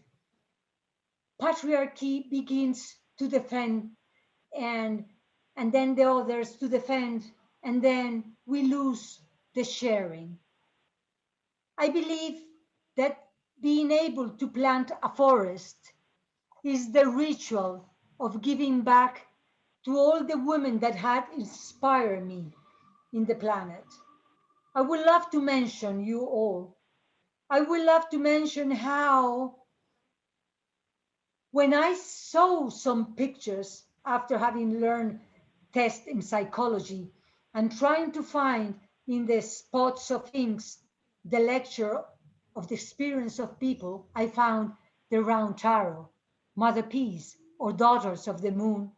patriarchy begins to defend and then the others to defend, and then we lose the sharing. I believe that being able to plant a forest is the ritual of giving back to all the women that had inspired me in the planet. I would love to mention you all. I would love to mention how when I saw some pictures after having learned test in psychology and trying to find in the spots of things the lecture of the experience of people, I found the round tarot, Mother Peace, or Daughters of the Moon.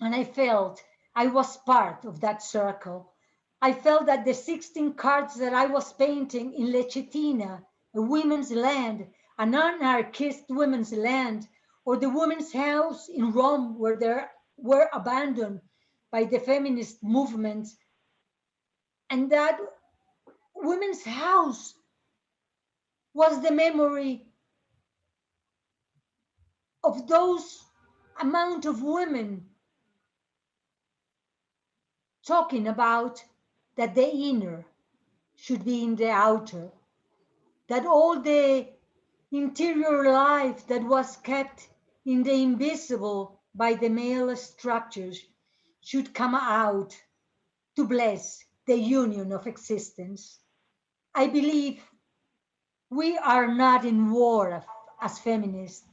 And I felt I was part of that circle. I felt that the 16 cards that I was painting in Lechetina, a women's land, an anarchist women's land, or the women's house in Rome, where they were abandoned by the feminist movement, and that women's house was the memory of those amount of women talking about that the inner should be in the outer, that all the interior life that was kept in the invisible by the male structures should come out to bless the union of existence. I believe we are not in war as feminists.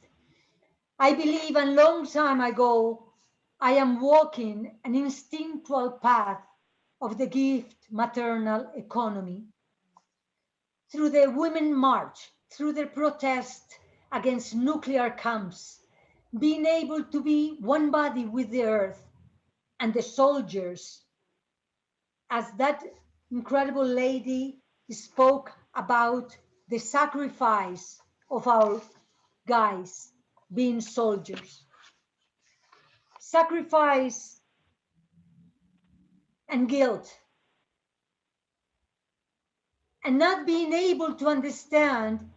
I believe a long time ago, I am walking an instinctual path of the gift maternal economy. Through the Women March, through the protest against nuclear camps, being able to be one body with the earth and the soldiers, as that incredible lady spoke about the sacrifice of our guys being soldiers. Sacrifice and guilt. And not being able to understand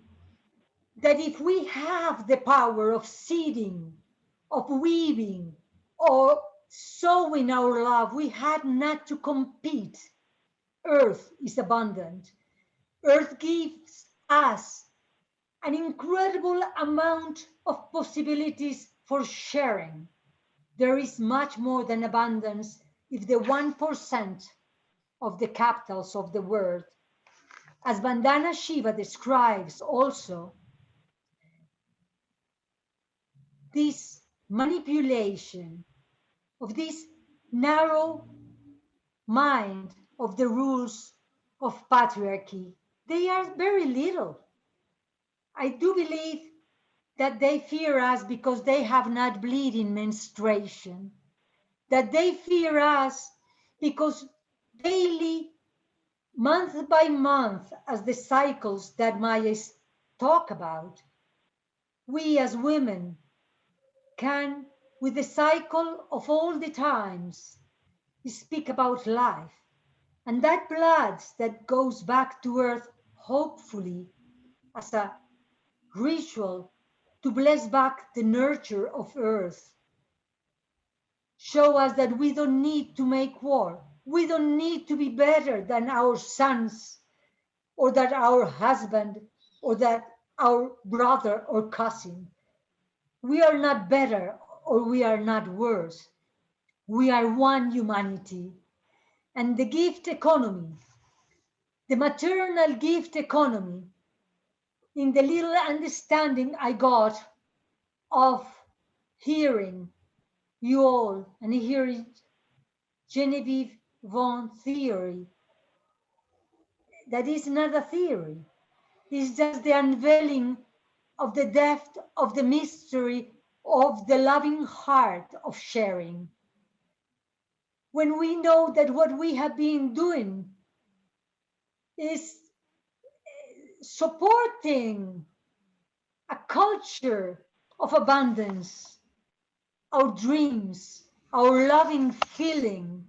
that if we have the power of seeding, of weaving, or sowing our love, we had not to compete. Earth is abundant. Earth gives us an incredible amount of possibilities for sharing. There is much more than abundance if the 1% of the capitals of the world. As Vandana Shiva describes also, this manipulation of this narrow mind of the rules of patriarchy, they are very little. I do believe that they fear us because they have not bleeding menstruation, that they fear us because daily, month by month, as the cycles that Maya talk about, we as women can, with the cycle of all the times, speak about life. And that blood that goes back to earth, hopefully, as a ritual to bless back the nurture of earth, show us that we don't need to make war. We don't need to be better than our sons, or that our husband, or that our brother or cousin. We are not better or we are not worse. We are one humanity. And the gift economy, the maternal gift economy, in the little understanding I got of hearing you all and hearing Genevieve Vaughan theory, that is not a theory. It's just the unveiling of the depth of the mystery of the loving heart of sharing. When we know that what we have been doing is supporting a culture of abundance, our dreams, our loving feeling,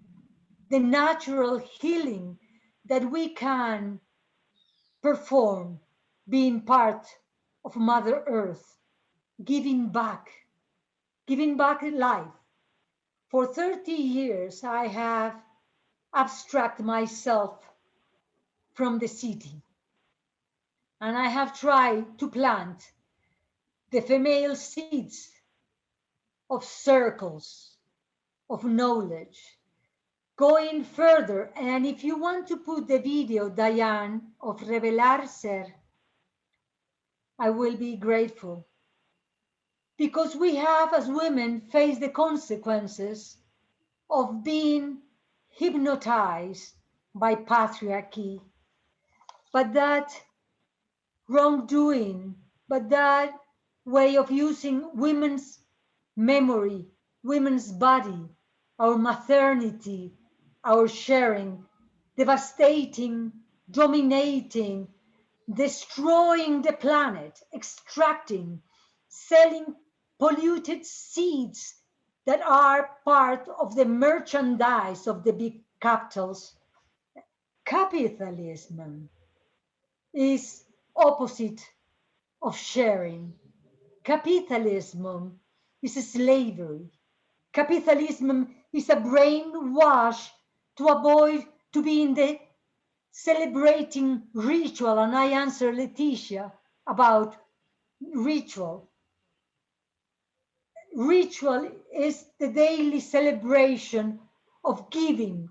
the natural healing that we can perform, being part of Mother Earth, giving back life. For 30 years, I have abstracted myself from the city, and I have tried to plant the female seeds of circles, of knowledge, going further. And if you want to put the video, Diane, of Revelar Ser, I will be grateful. Because we have, as women, faced the consequences of being hypnotized by patriarchy. But that wrongdoing, but that way of using women's memory, women's body, our maternity, our sharing, devastating, dominating, destroying the planet, extracting, selling polluted seeds that are part of the merchandise of the big capitals. Capitalism is opposite of sharing. Capitalism is a slavery. Capitalism is a brainwash to avoid to be in the celebrating ritual. And I answer Leticia about ritual. Ritual is the daily celebration of giving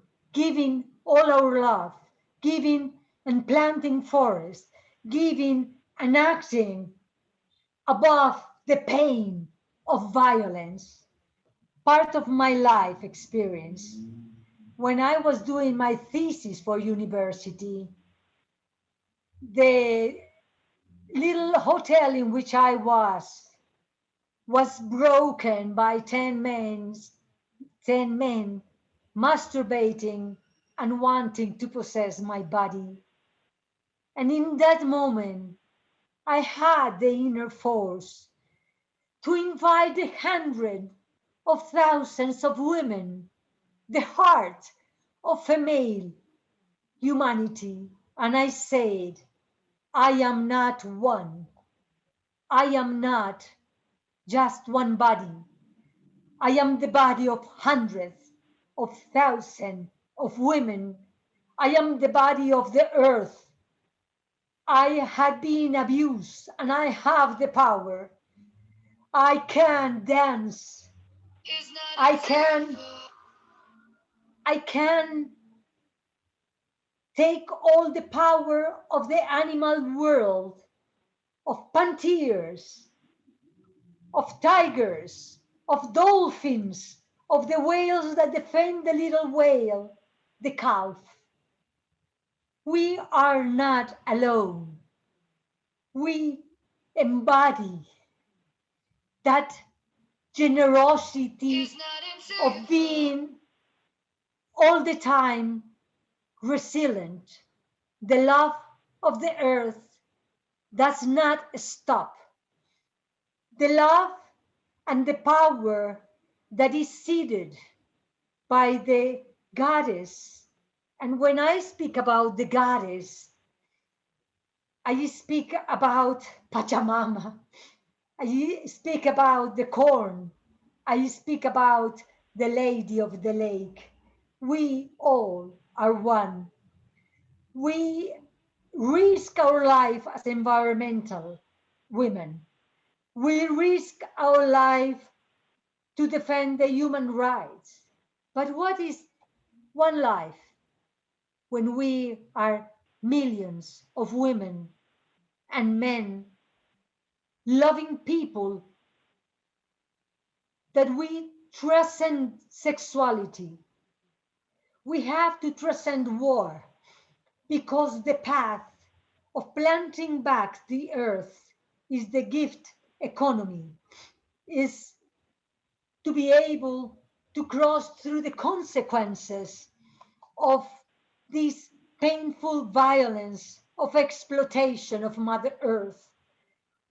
all our love, giving and planting forests, giving and acting above the pain of violence. Part of my life experience, when I was doing my thesis for university, the little hotel in which I was broken by 10 men masturbating and wanting to possess my body. And in that moment, I had the inner force to invite the hundreds of thousands of women, the heart of female humanity. And I said, I am not one. I am not just one body. I am the body of hundreds of thousands of women. I am the body of the earth. I had been abused and I have the power. I can dance. I can take all the power of the animal world, of panthers, of tigers, of dolphins, of the whales that defend the little whale, the calf. We are not alone. We embody that generosity of being all the time resilient. The love of the earth does not stop. The love and the power that is seated by the goddess. And when I speak about the goddess, I speak about Pachamama. I speak about the corn. I speak about the Lady of the Lake. We all are one. We risk our life as environmental women. We risk our life to defend the human rights. But what is one life when we are millions of women and men loving people, that we transcend sexuality? We have to transcend war, because the path of planting back the earth is the gift economy, is to be able to cross through the consequences of this painful violence of exploitation of Mother Earth.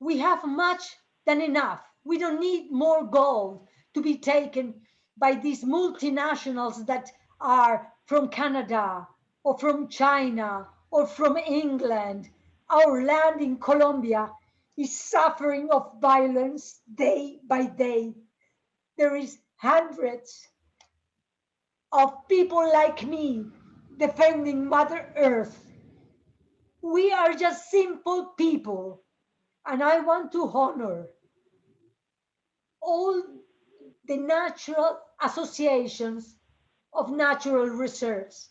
We have much than enough. We don't need more gold to be taken by these multinationals that are from Canada or from China or from England. Our land in Colombia is suffering of violence day by day. There is hundreds of people like me defending Mother Earth. We are just simple people, and I want to honor all the natural associations of natural reserves.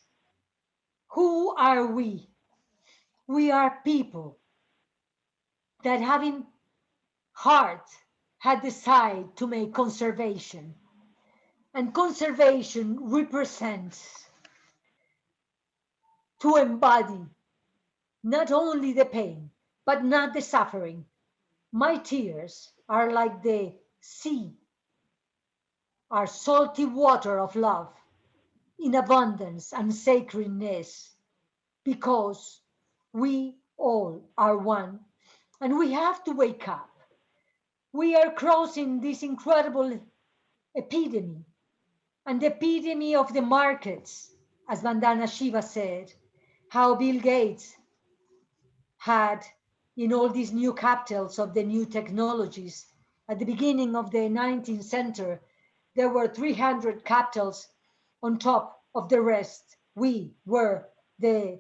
Who are we? We are people that, having heart, had decided to make conservation. And conservation represents to embody not only the pain, but not the suffering. My tears are like the sea, are salty water of love in abundance and sacredness, because we all are one, and we have to wake up. We are crossing this incredible epidemic, and the epidemic of the markets, as Vandana Shiva said, how Bill Gates had in all these new capitals of the new technologies. At the beginning of the 19th century, there were 300 capitals on top of the rest. We were the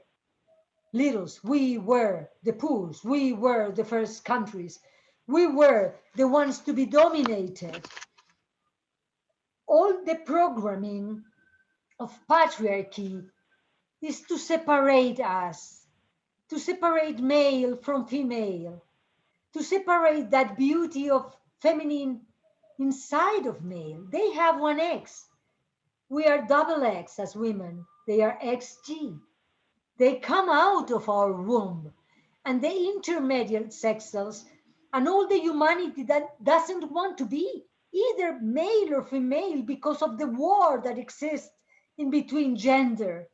littles, we were the poors, we were the first countries, we were the ones to be dominated. All the programming of patriarchy is to separate us, to separate male from female, to separate that beauty of feminine inside of male. They have one X. We are double X as women. They are XG. They come out of our womb, and the intermediate sex cells and all the humanity that doesn't want to be either male or female because of the war that exists in between gender.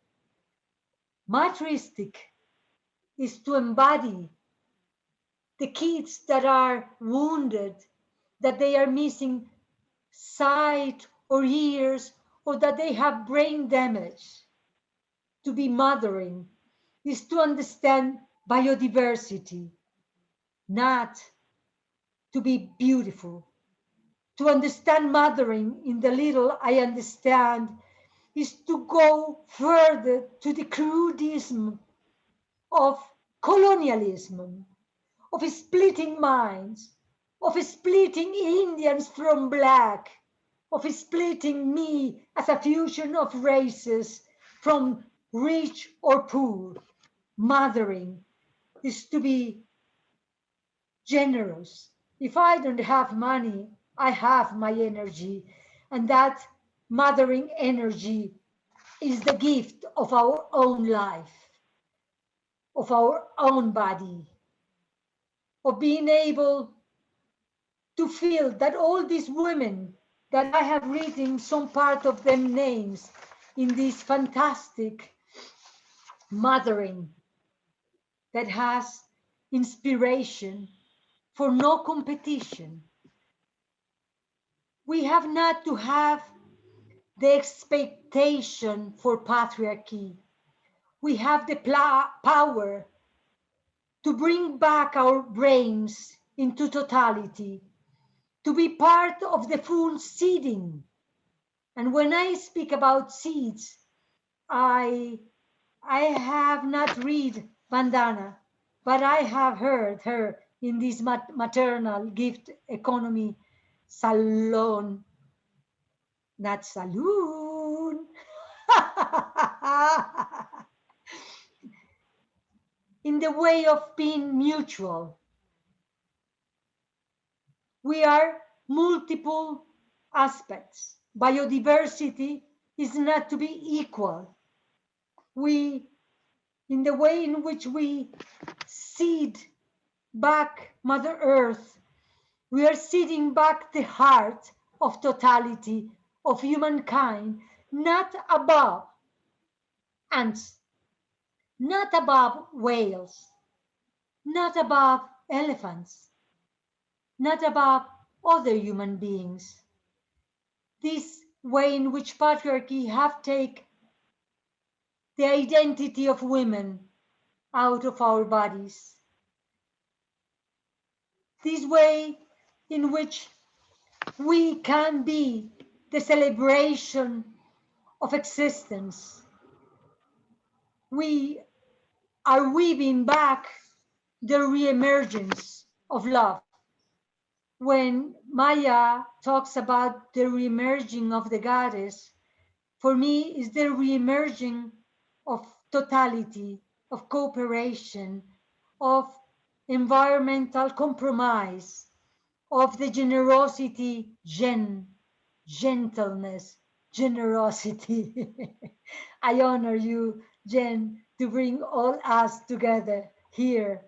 Matristic is to embody the kids that are wounded, that they are missing sight or ears, or that they have brain damage. To be mothering is to understand biodiversity, not to be beautiful. To understand mothering in the little I understand is to go further to the crudism of colonialism, of splitting minds, of splitting Indians from black, of splitting me as a fusion of races from rich or poor. Mothering is to be generous. If I don't have money, I have my energy, and that mothering energy is the gift of our own life, of our own body, of being able to feel that all these women that I have written some part of them names in this fantastic mothering that has inspiration for no competition. We have not to have the expectation for patriarchy. We have the power to bring back our brains into totality, to be part of the full seeding. And when I speak about seeds, I have not read Vandana, but I have heard her in this maternal gift economy salon, not saloon. In the way of being mutual. We are multiple aspects. Biodiversity is not to be equal. We, in the way in which we seed back Mother Earth, we are seeding back the heart of totality of humankind, not above ants, not above whales, not above elephants, not above other human beings. This way in which patriarchy have taken the identity of women out of our bodies. This way in which we can be the celebration of existence. We are weaving back the re-emergence of love. When Maya talks about the re-emerging of the goddess, for me is the re-emerging of totality, of cooperation, of environmental compromise, of the generosity, gentleness, generosity. I honor you, Jen, to bring all us together here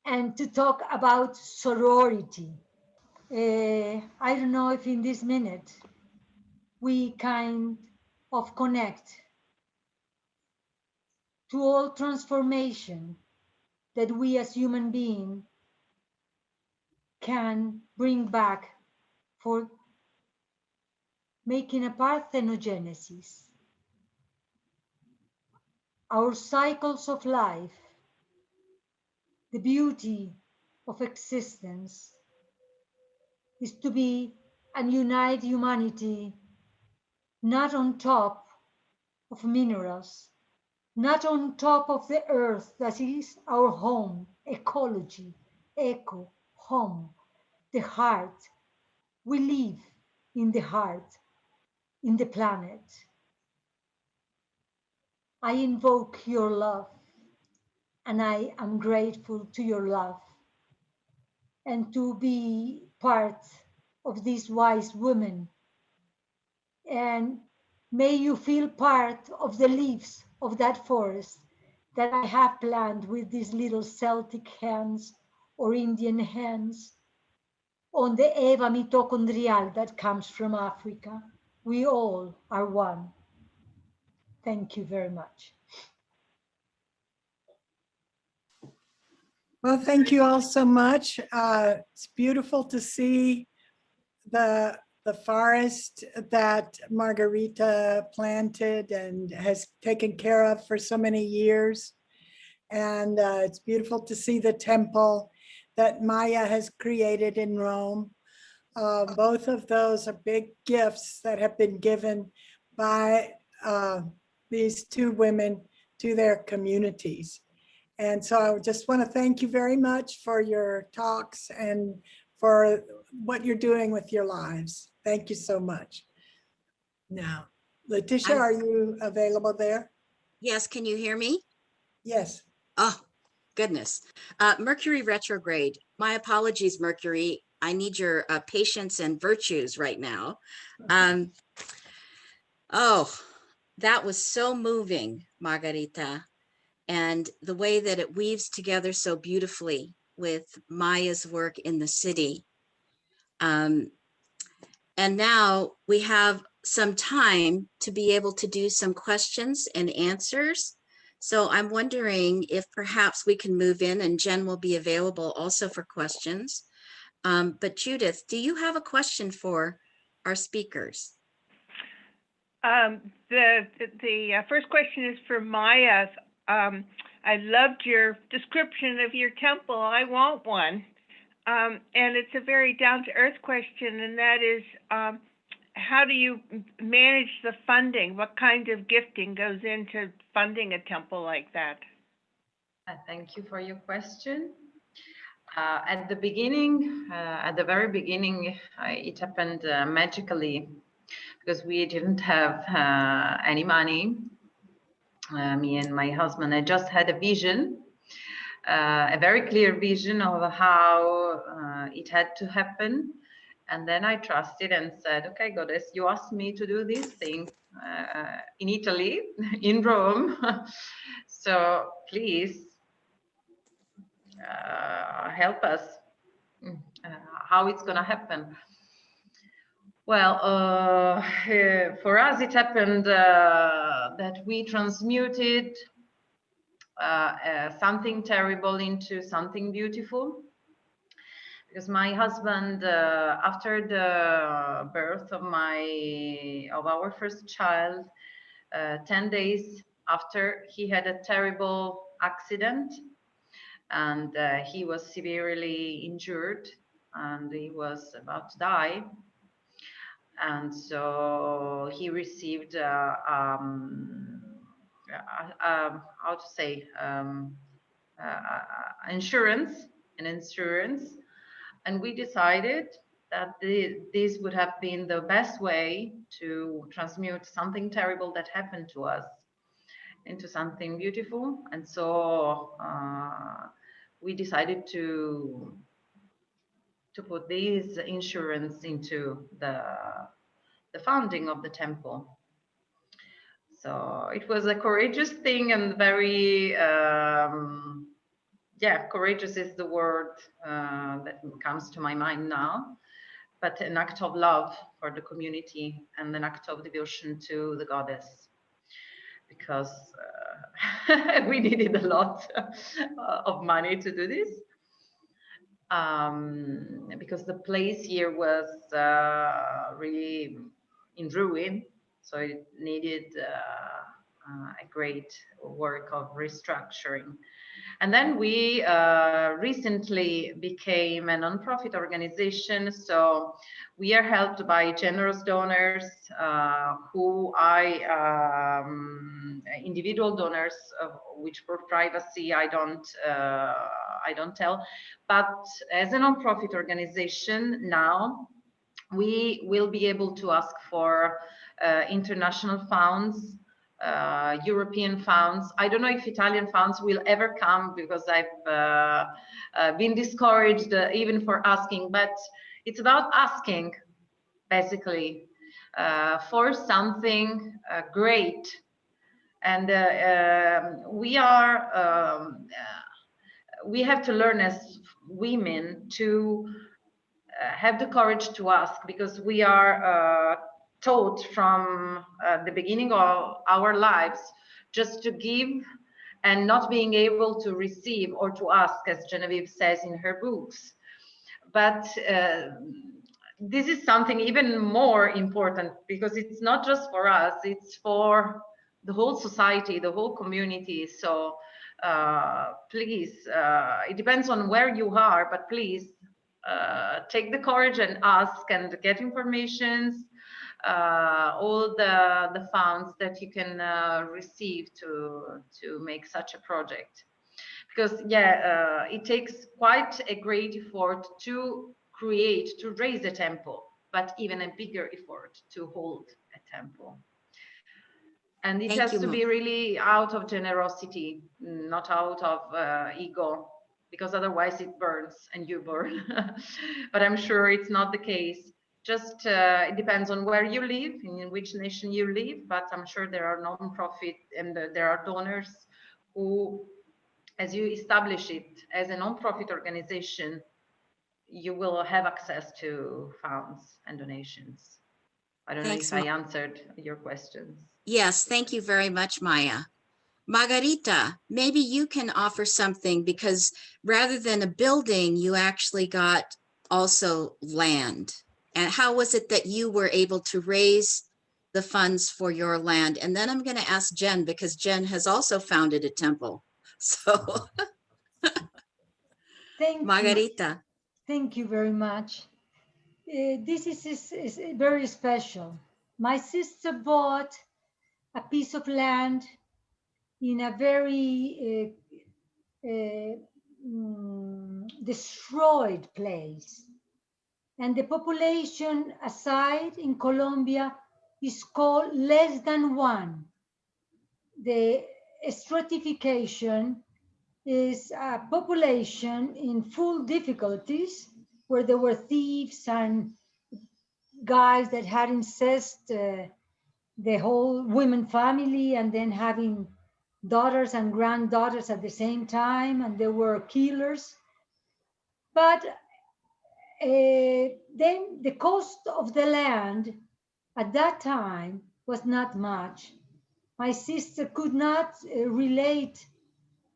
and to talk about sorority. I don't know if in this minute we kind of connect to all transformation that we as human beings can bring back for making a parthenogenesis. Our cycles of life, the beauty of existence is to be and unite humanity not on top of minerals, not on top of the earth that is our home, ecology, eco, home, the heart. We live in the heart, in the planet. I invoke your love, and I am grateful to your love, and to be part of these wise women. And may you feel part of the leaves of that forest that I have planted with these little Celtic hands or Indian hands on the Eva mitochondrial that comes from Africa. We all are one. Thank you very much. Well, thank you all so much. It's beautiful to see the forest that Margarita planted and has taken care of for so many years. And it's beautiful to see the temple that Maya has created in Rome. Both of those are big gifts that have been given by these two women to their communities. And so I just want to thank you very much for your talks and for what you're doing with your lives. Thank you so much. Now, Letitia, are you available there? Yes, can you hear me? Yes. Oh, goodness. Mercury retrograde. My apologies, Mercury. I need your patience and virtues right now. Um, oh, that was so moving, Margarita. And the way that it weaves together so beautifully with Maya's work in the city. And now we have some time to be able to do some questions and answers. So I'm wondering if perhaps we can move in and Jen will be available also for questions. But Judith, do you have a question for our speakers? The first question is for Maya. I loved your description of your temple. I want one. And it's a very down-to-earth question, and that is, how do you manage the funding? What kind of gifting goes into funding a temple like that? Thank you for your question. At the beginning, at the very beginning, it happened magically because we didn't have any money. Me and my husband, I just had a vision, a very clear vision of how it had to happen. And then I trusted and said, okay, Goddess, you asked me to do this thing in Italy, in Rome. So please help us. How it's going to happen. Well, for us, it happened that we transmuted something terrible into something beautiful. Because my husband, after the birth of our first child, 10 days after, he had a terrible accident, and he was severely injured, and he was about to die. And so he received how to say insurance, and we decided that this would have been the best way to transmute something terrible that happened to us into something beautiful. And so we decided to put this insurance into the founding of the temple. So it was a courageous thing, and very courageous is the word that comes to my mind now, but an act of love for the community and an act of devotion to the goddess, because we needed a lot of money to do this. Because the place here was really in ruin, so it needed a great work of restructuring. And then we recently became a non-profit organization, so we are helped by generous donors who individual donors, which for privacy I don't tell. But as a non-profit organization now, we will be able to ask for international funds, European funds. I don't know if Italian funds will ever come, because I've been discouraged even for asking, but it's about asking, basically, for something great. And we have to learn as women to have the courage to ask, because we are taught from the beginning of our lives just to give and not being able to receive or to ask, as Genevieve says in her books. But this is something even more important, because it's not just for us, it's for the whole society, the whole community. So please, it depends on where you are, but please take the courage and ask and get informations, all the funds that you can receive to make such a project. Because it takes quite a great effort to raise a temple, but even a bigger effort to hold a temple. And it Thank has you, to be really out of generosity, not out of ego, because otherwise it burns and you burn. But I'm sure it's not the case. Just it depends on where you live, in which nation you live, but I'm sure there are non-profit and there are donors who, as you establish it as a non-profit organization, you will have access to funds and donations. I don't know Thanks, if I answered your questions. Yes, thank you very much, Maya. Margarita, maybe you can offer something, because rather than a building, you actually got also land. And how was it that you were able to raise the funds for your land? And then I'm going to ask Jen, because Jen has also founded a temple. So, Thank you. Margarita. Thank you very much. This is very special. My sister bought a piece of land in a very destroyed place. And the population aside in Colombia is called less than one. The stratification is a population in full difficulties, where there were thieves and guys that had incest the whole women family, and then having daughters and granddaughters at the same time, and there were killers. But then the cost of the land at that time was not much. My sister could not relate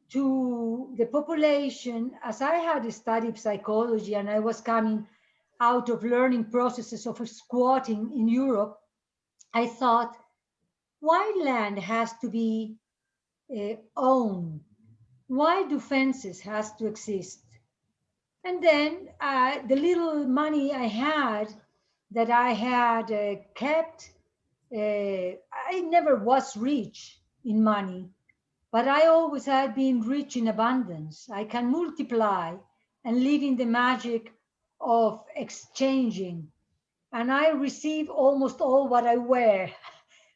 to the population, as I had studied psychology and I was coming out of learning processes of squatting in Europe. I thought, why land has to be owned? Why do fences has to exist? And then the little money I had that I had kept, I never was rich in money, but I always had been rich in abundance. I can multiply and live in the magic of exchanging. And I receive almost all what I wear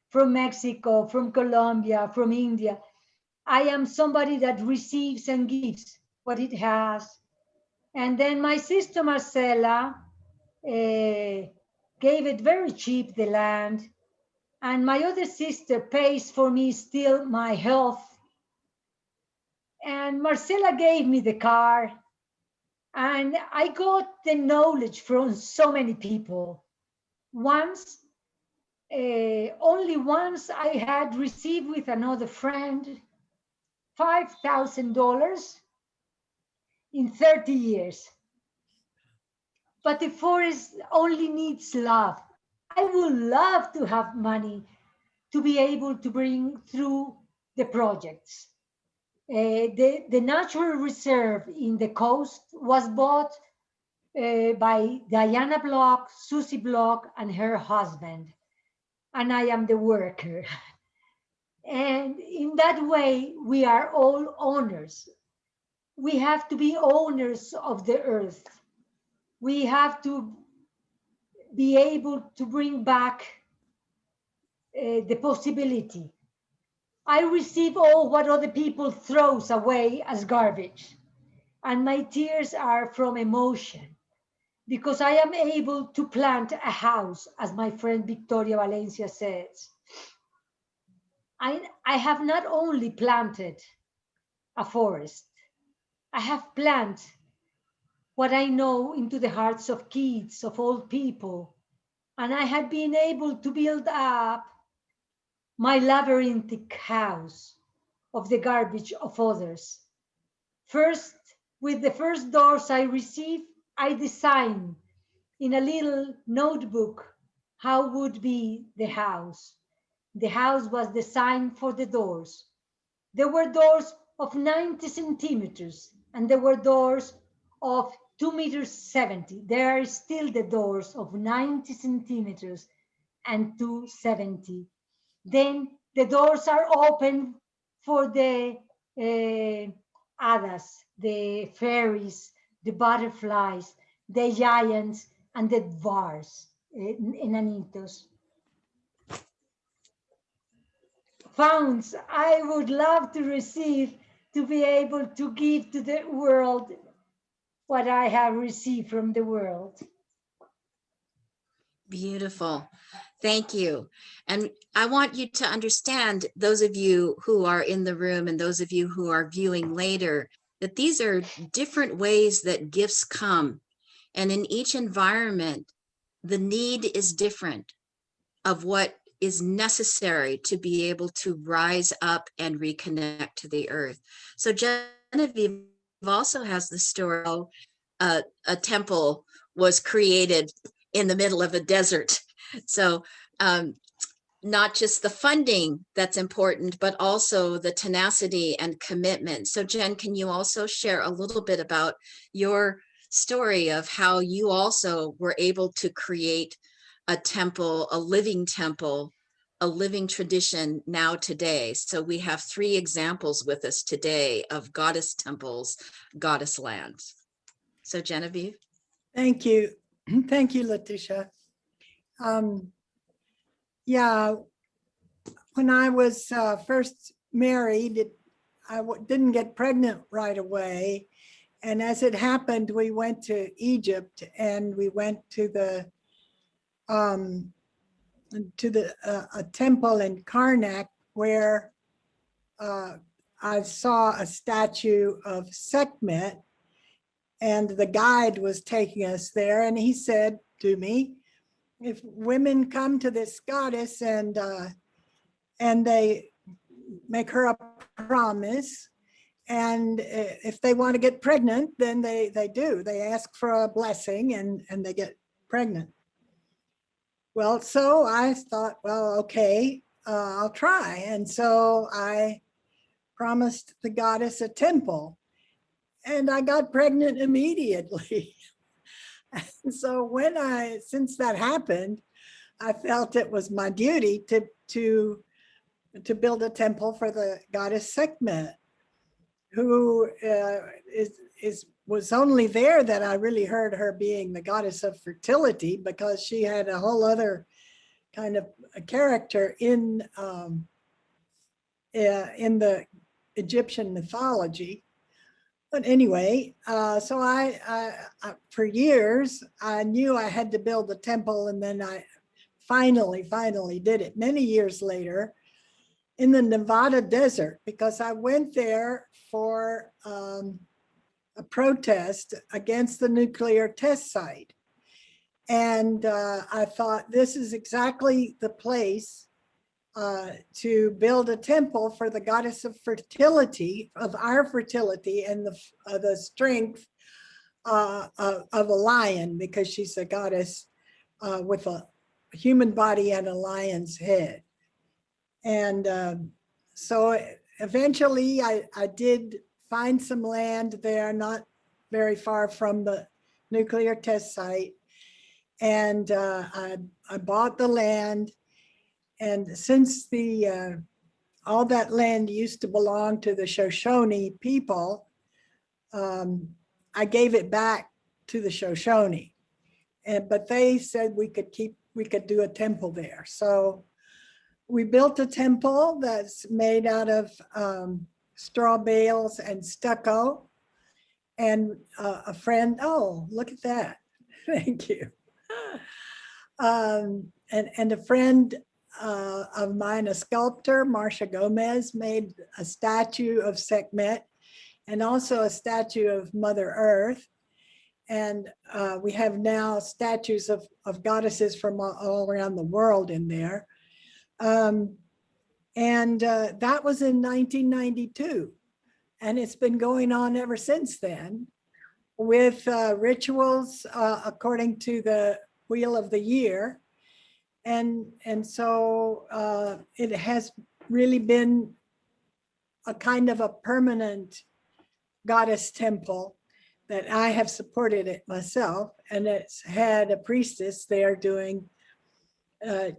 from Mexico, from Colombia, from India. I am somebody that receives and gives what it has. And then my sister Marcela gave it very cheap, the land. And my other sister pays for me still my health. And Marcela gave me the car. And I got the knowledge from so many people. Only once I had received with another friend $5,000 in 30 years. But the forest only needs love. I would love to have money to be able to bring through the projects. The natural reserve in the coast was bought by Diana Block, Susie Block, and her husband. And I am the worker. And in that way, we are all owners. We have to be owners of the earth. We have to be able to bring back the possibility. I receive all what other people throws away as garbage. And my tears are from emotion, because I am able to plant a house, as my friend Victoria Valencia says. I have not only planted a forest, I have planted what I know into the hearts of kids, of old people, and I have been able to build up my labyrinthic house of the garbage of others. First, with the first doors I received, I designed in a little notebook how would be the house. The house was designed for the doors. There were doors of 90 centimeters, and there were doors of 2 meters 70. There are still the doors of 90 centimeters and 270. Then the doors are open for the hadas, the fairies, the butterflies, the giants, and the dwarfs, enanitos. founds I would love to receive, to be able to give to the world what I have received from the world. Beautiful. Thank you. And I want you to understand, those of you who are in the room and those of you who are viewing later, that these are different ways that gifts come. And in each environment, the need is different of what is necessary to be able to rise up and reconnect to the earth. So Genevieve also has the story of a temple was created in the middle of a desert. So not just the funding that's important, but also the tenacity and commitment. So Jen, can you also share a little bit about your story of how you also were able to create a temple, a living tradition now today? So we have 3 examples with us today of goddess temples, goddess lands. So Genevieve. Thank you. Thank you, Letitia. Yeah, when I was first married, I didn't get pregnant right away. And as it happened, we went to Egypt and we went to the a temple in Karnak where I saw a statue of Sekhmet, and the guide was taking us there, and he said to me, if women come to this goddess and they make her a promise, and if they want to get pregnant, then they do. They ask for a blessing and they get pregnant. Well, so I thought, well, okay, I'll try. And so I promised the goddess a temple, and I got pregnant immediately. And so since that happened, I felt it was my duty to build a temple for the goddess Sekhmet, who was only there that I really heard her being the goddess of fertility, because she had a whole other kind of a character in the Egyptian mythology. But anyway, so I for years, I knew I had to build a temple, and then I finally did it many years later in the Nevada desert, because I went there for a protest against the nuclear test site. And I thought, this is exactly the place to build a temple for the goddess of fertility, of our fertility, and the strength of a lion, because she's a goddess with a human body and a lion's head. And so eventually I did find some land there, not very far from the nuclear test site. And I bought the land. And since all that land used to belong to the Shoshone people, I gave it back to the Shoshone. But they said we could do a temple there. So we built a temple that's made out of straw bales and stucco. And a friend, oh, look at that. Thank you. And a friend of mine, a sculptor, Marcia Gomez, made a statue of Sekhmet and also a statue of Mother Earth. And we have now statues of goddesses from all around the world in there. And that was in 1992. And it's been going on ever since then, with rituals according to the Wheel of the Year. And so it has really been a kind of a permanent goddess temple that I have supported it myself. And it's had a priestess there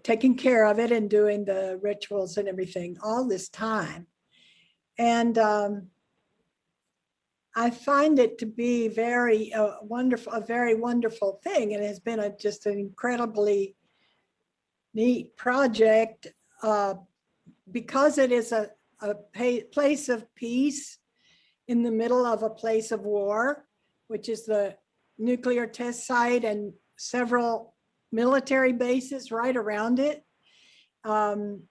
taking care of it and doing the rituals and everything all this time. And I find it to be a very wonderful thing. And it has been just an incredibly neat project because it is a place of peace in the middle of a place of war, which is the nuclear test site and several military bases right around it. And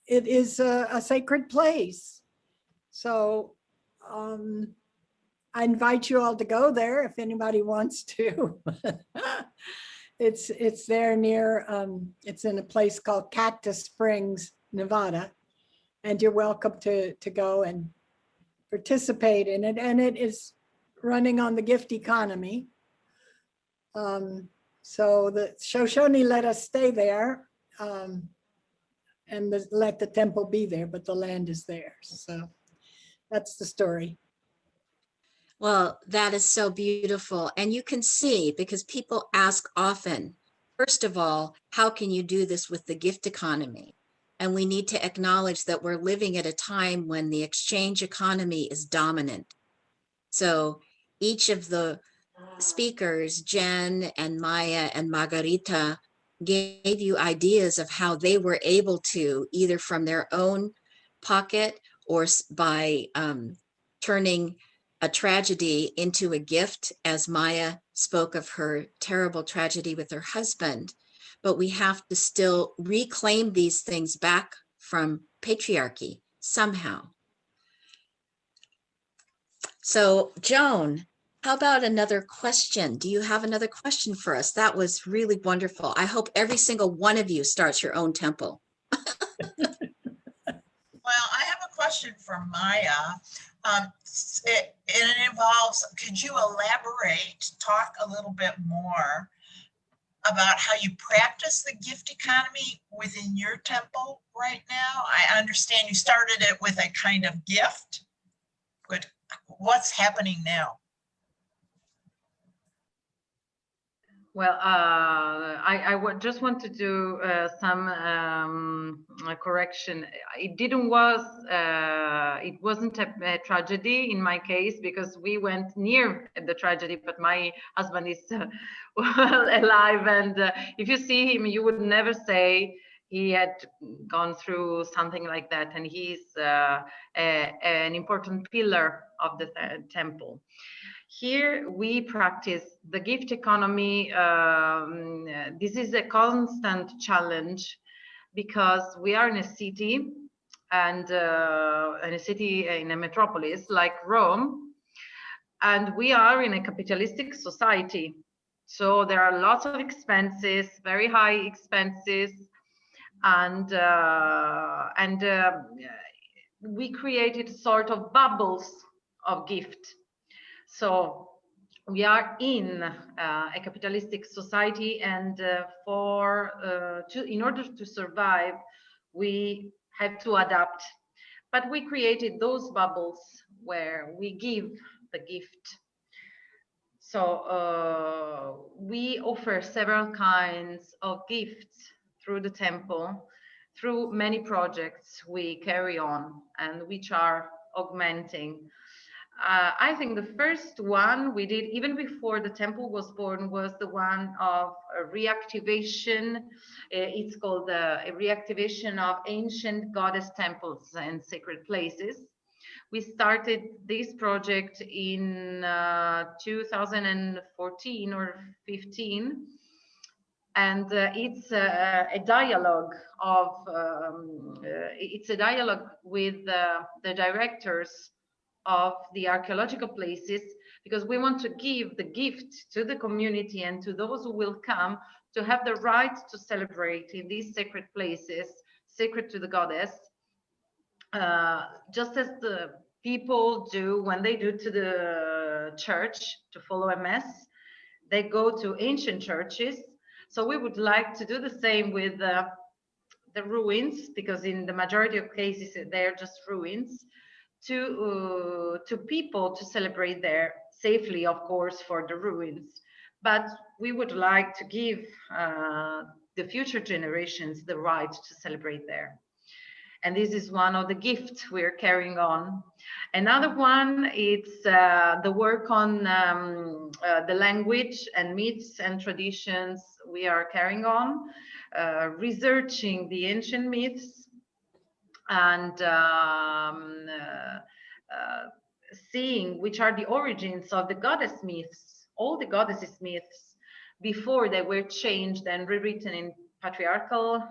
it is a sacred place. So I invite you all to go there if anybody wants to. It's there near, it's in a place called Cactus Springs, Nevada. And you're welcome to go and participate in it. And it is running on the gift economy. So the Shoshone let us stay there and let the temple be there, but the land is theirs. So that's the story. Well, that is so beautiful. And you can see, because people ask often, first of all, how can you do this with the gift economy? And we need to acknowledge that we're living at a time when the exchange economy is dominant. So each of the speakers, Jen and Maya and Margarita, gave you ideas of how they were able to, either from their own pocket or by turning a tragedy into a gift, as Maya spoke of her terrible tragedy with her husband. But we have to still reclaim these things back from patriarchy somehow. So Joan, how about another question? Do you have another question for us? That was really wonderful. I hope every single one of you starts your own temple. Well, I have a question for Maya. It involves, could you elaborate, talk a little bit more about how you practice the gift economy within your temple right now? I understand you started it with a kind of gift, but what's happening now? Well, just want to do some correction. It wasn't a tragedy in my case, because we went near the tragedy, but my husband is well alive, and if you see him, you would never say he had gone through something like that, and he's an important pillar of the temple. Here we practice the gift economy. This is a constant challenge because we are in a city, and in a metropolis like Rome, and we are in a capitalistic society. So there are lots of expenses, very high expenses, and we created sort of bubbles of gift. So we are in a capitalistic society, and in order to survive, we have to adapt. But we created those bubbles where we give the gift. So we offer several kinds of gifts through the temple, through many projects we carry on and which are augmenting. I think the first one we did, even before the temple was born, was the one of reactivation. It's called a reactivation of ancient goddess temples and sacred places. We started this project in 2014 or 15. And it's a dialogue of, it's a dialogue with the directors of the archaeological places, because we want to give the gift to the community and to those who will come to have the right to celebrate in these sacred places, sacred to the goddess, just as the people do when they do to the church to follow a mass. They go to ancient churches. So we would like to do the same with the ruins, because in the majority of cases they're just ruins, to people to celebrate there safely, of course, for the ruins. But we would like to give the future generations the right to celebrate there. And this is one of the gifts we're carrying on. Another one, it's the work on the language and myths and traditions we are carrying on, researching the ancient myths and seeing which are the origins of the goddess myths, all the goddesses myths, before they were changed and rewritten in patriarchal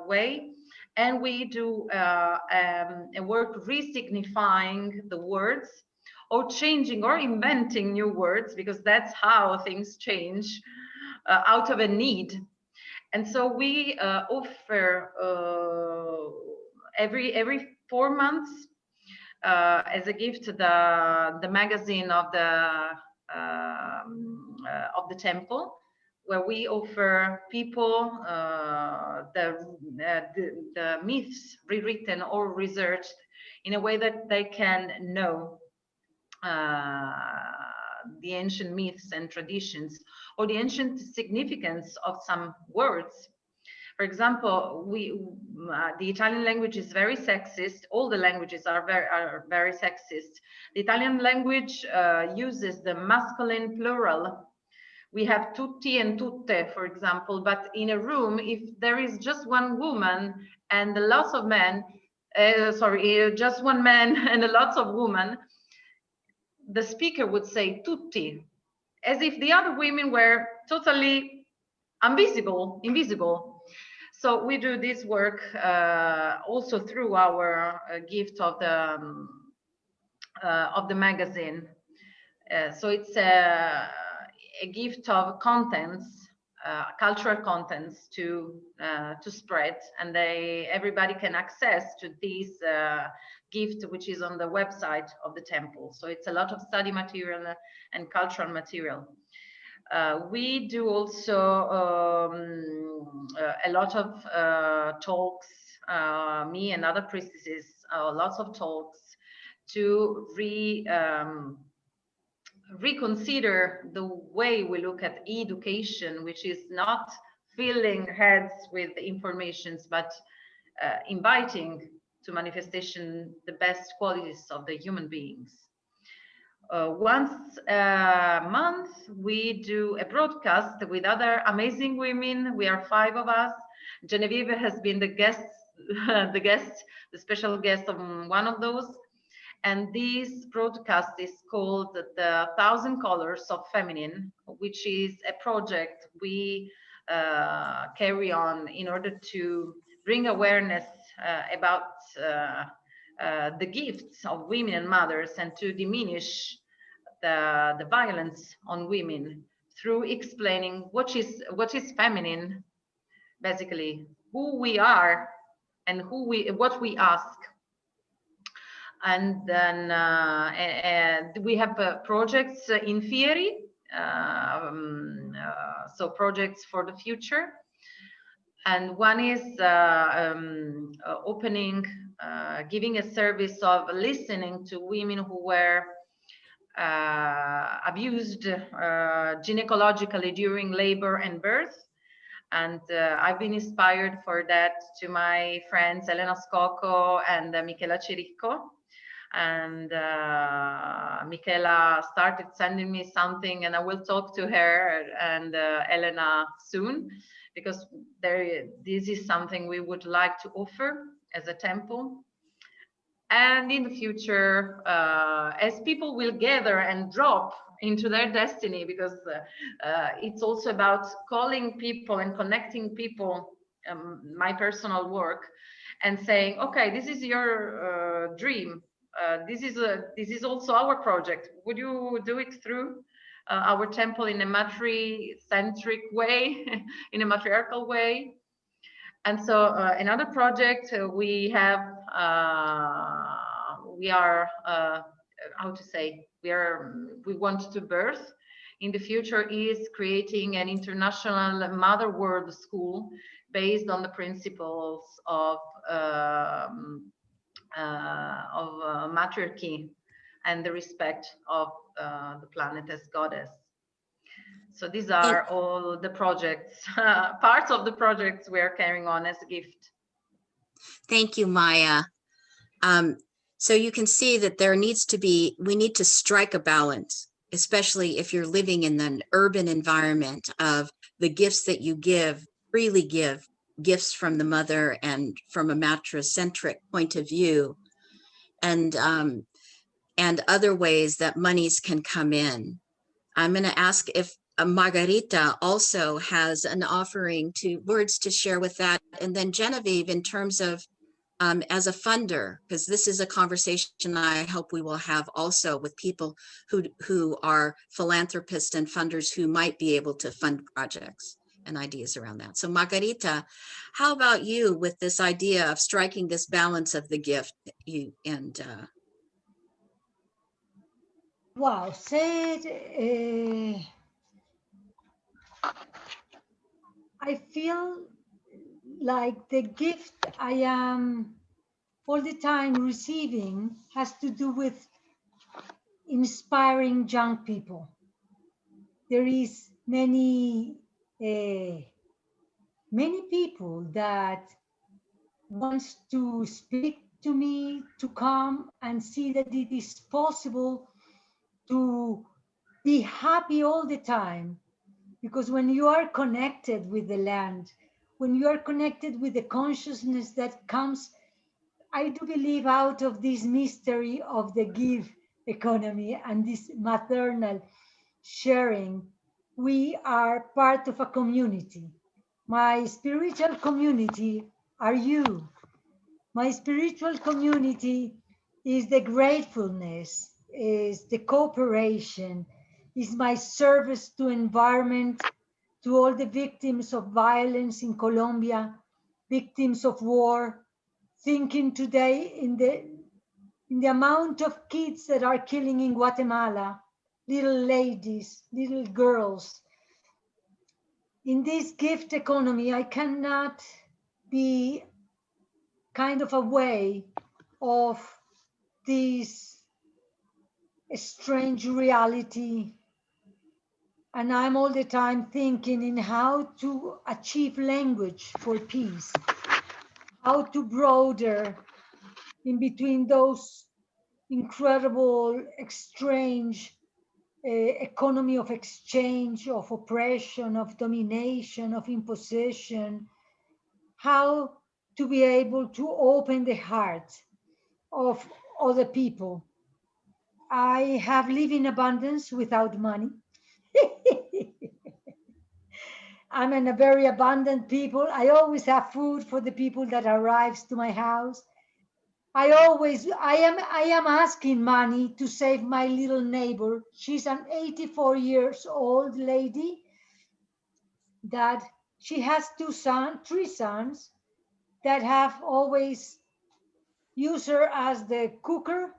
way. And we do a work re-signifying the words, or changing or inventing new words, because that's how things change out of a need. And so we offer every 4 months as a gift the magazine of the temple, where we offer people the myths rewritten or researched in a way that they can know the ancient myths and traditions, or the ancient significance of some words. For example, the Italian language is very sexist. All the languages are very sexist. The Italian language uses the masculine plural. We have tutti and tutte, for example, but in a room, if there is just one woman and lots of men, just one man and lots of women, the speaker would say tutti, as if the other women were totally invisible. So we do this work also through our gift of the magazine. So it's a gift of contents, cultural contents to spread, and everybody can access to this gift, which is on the website of the temple. So it's a lot of study material and cultural material. We do also a lot of talks, me and other priestesses, lots of talks to reconsider the way we look at education, which is not filling heads with informations, but inviting to manifestation the best qualities of the human beings. Once a month, we do a broadcast with other amazing women. We are 5 of us. Genevieve has been the special guest of one of those. And this broadcast is called the 1,000 Colors of Feminine, which is a project we carry on in order to bring awareness about the gifts of women and mothers, and to diminish the violence on women through explaining what is feminine, basically who we are and what we ask. And then we have projects in theory, so projects for the future. And one is giving a service of listening to women who were abused gynecologically during labor and birth. And I've been inspired for that to my friends Elena Scocco and Michela Ciricco. And Michela started sending me something, and I will talk to her and Elena soon, because this is something we would like to offer as a temple. And in the future, as people will gather and drop into their destiny, because it's also about calling people and connecting people, my personal work, and saying, okay, this is your dream. This is also our project. Would you do it through our temple in a matri-centric way, in a matriarchal way? And so another project we have, we want to birth in the future is creating an international mother world school based on the principles of matriarchy and the respect of the planet as goddess. So these are all the projects, parts of the projects we are carrying on as a gift. Thank you, Maya. So you can see that we need to strike a balance especially if you're living in an urban environment, of the gifts that you give, freely give gifts from the mother and from a matricentric point of view, and other ways that monies can come in. I'm going to ask if Margarita also has an offering to words to share with that. And then Genevieve, in terms of as a funder, because this is a conversation I hope we will have also with people who are philanthropists and funders who might be able to fund projects and ideas around that. So Margarita, how about you with this idea of striking this balance of the gift Wow, said, I feel like the gift I am all the time receiving has to do with inspiring young people. There is many people that wants to speak to me, to come and see that it is possible to be happy all the time. Because when you are connected with the land, when you are connected with the consciousness that comes, I do believe, out of this mystery of the give economy and this maternal sharing, we are part of a community. My spiritual community are you. My spiritual community is the gratefulness, is the cooperation, is my service to environment, to all the victims of violence in Colombia, victims of war, thinking today in the amount of kids that are killing in Guatemala, little ladies, little girls. In this gift economy, I cannot be kind of away of this strange reality. And I'm all the time thinking in how to achieve language for peace, how to broaden in between those incredible, strange economy of exchange, of oppression, of domination, of imposition, how to be able to open the heart of other people. I have lived in abundance without money. I'm in a very abundant people. I always have food for the people that arrives to my house. I am asking money to save my little neighbor. She's an 84 years old lady that she has three sons that have always used her as the cooker,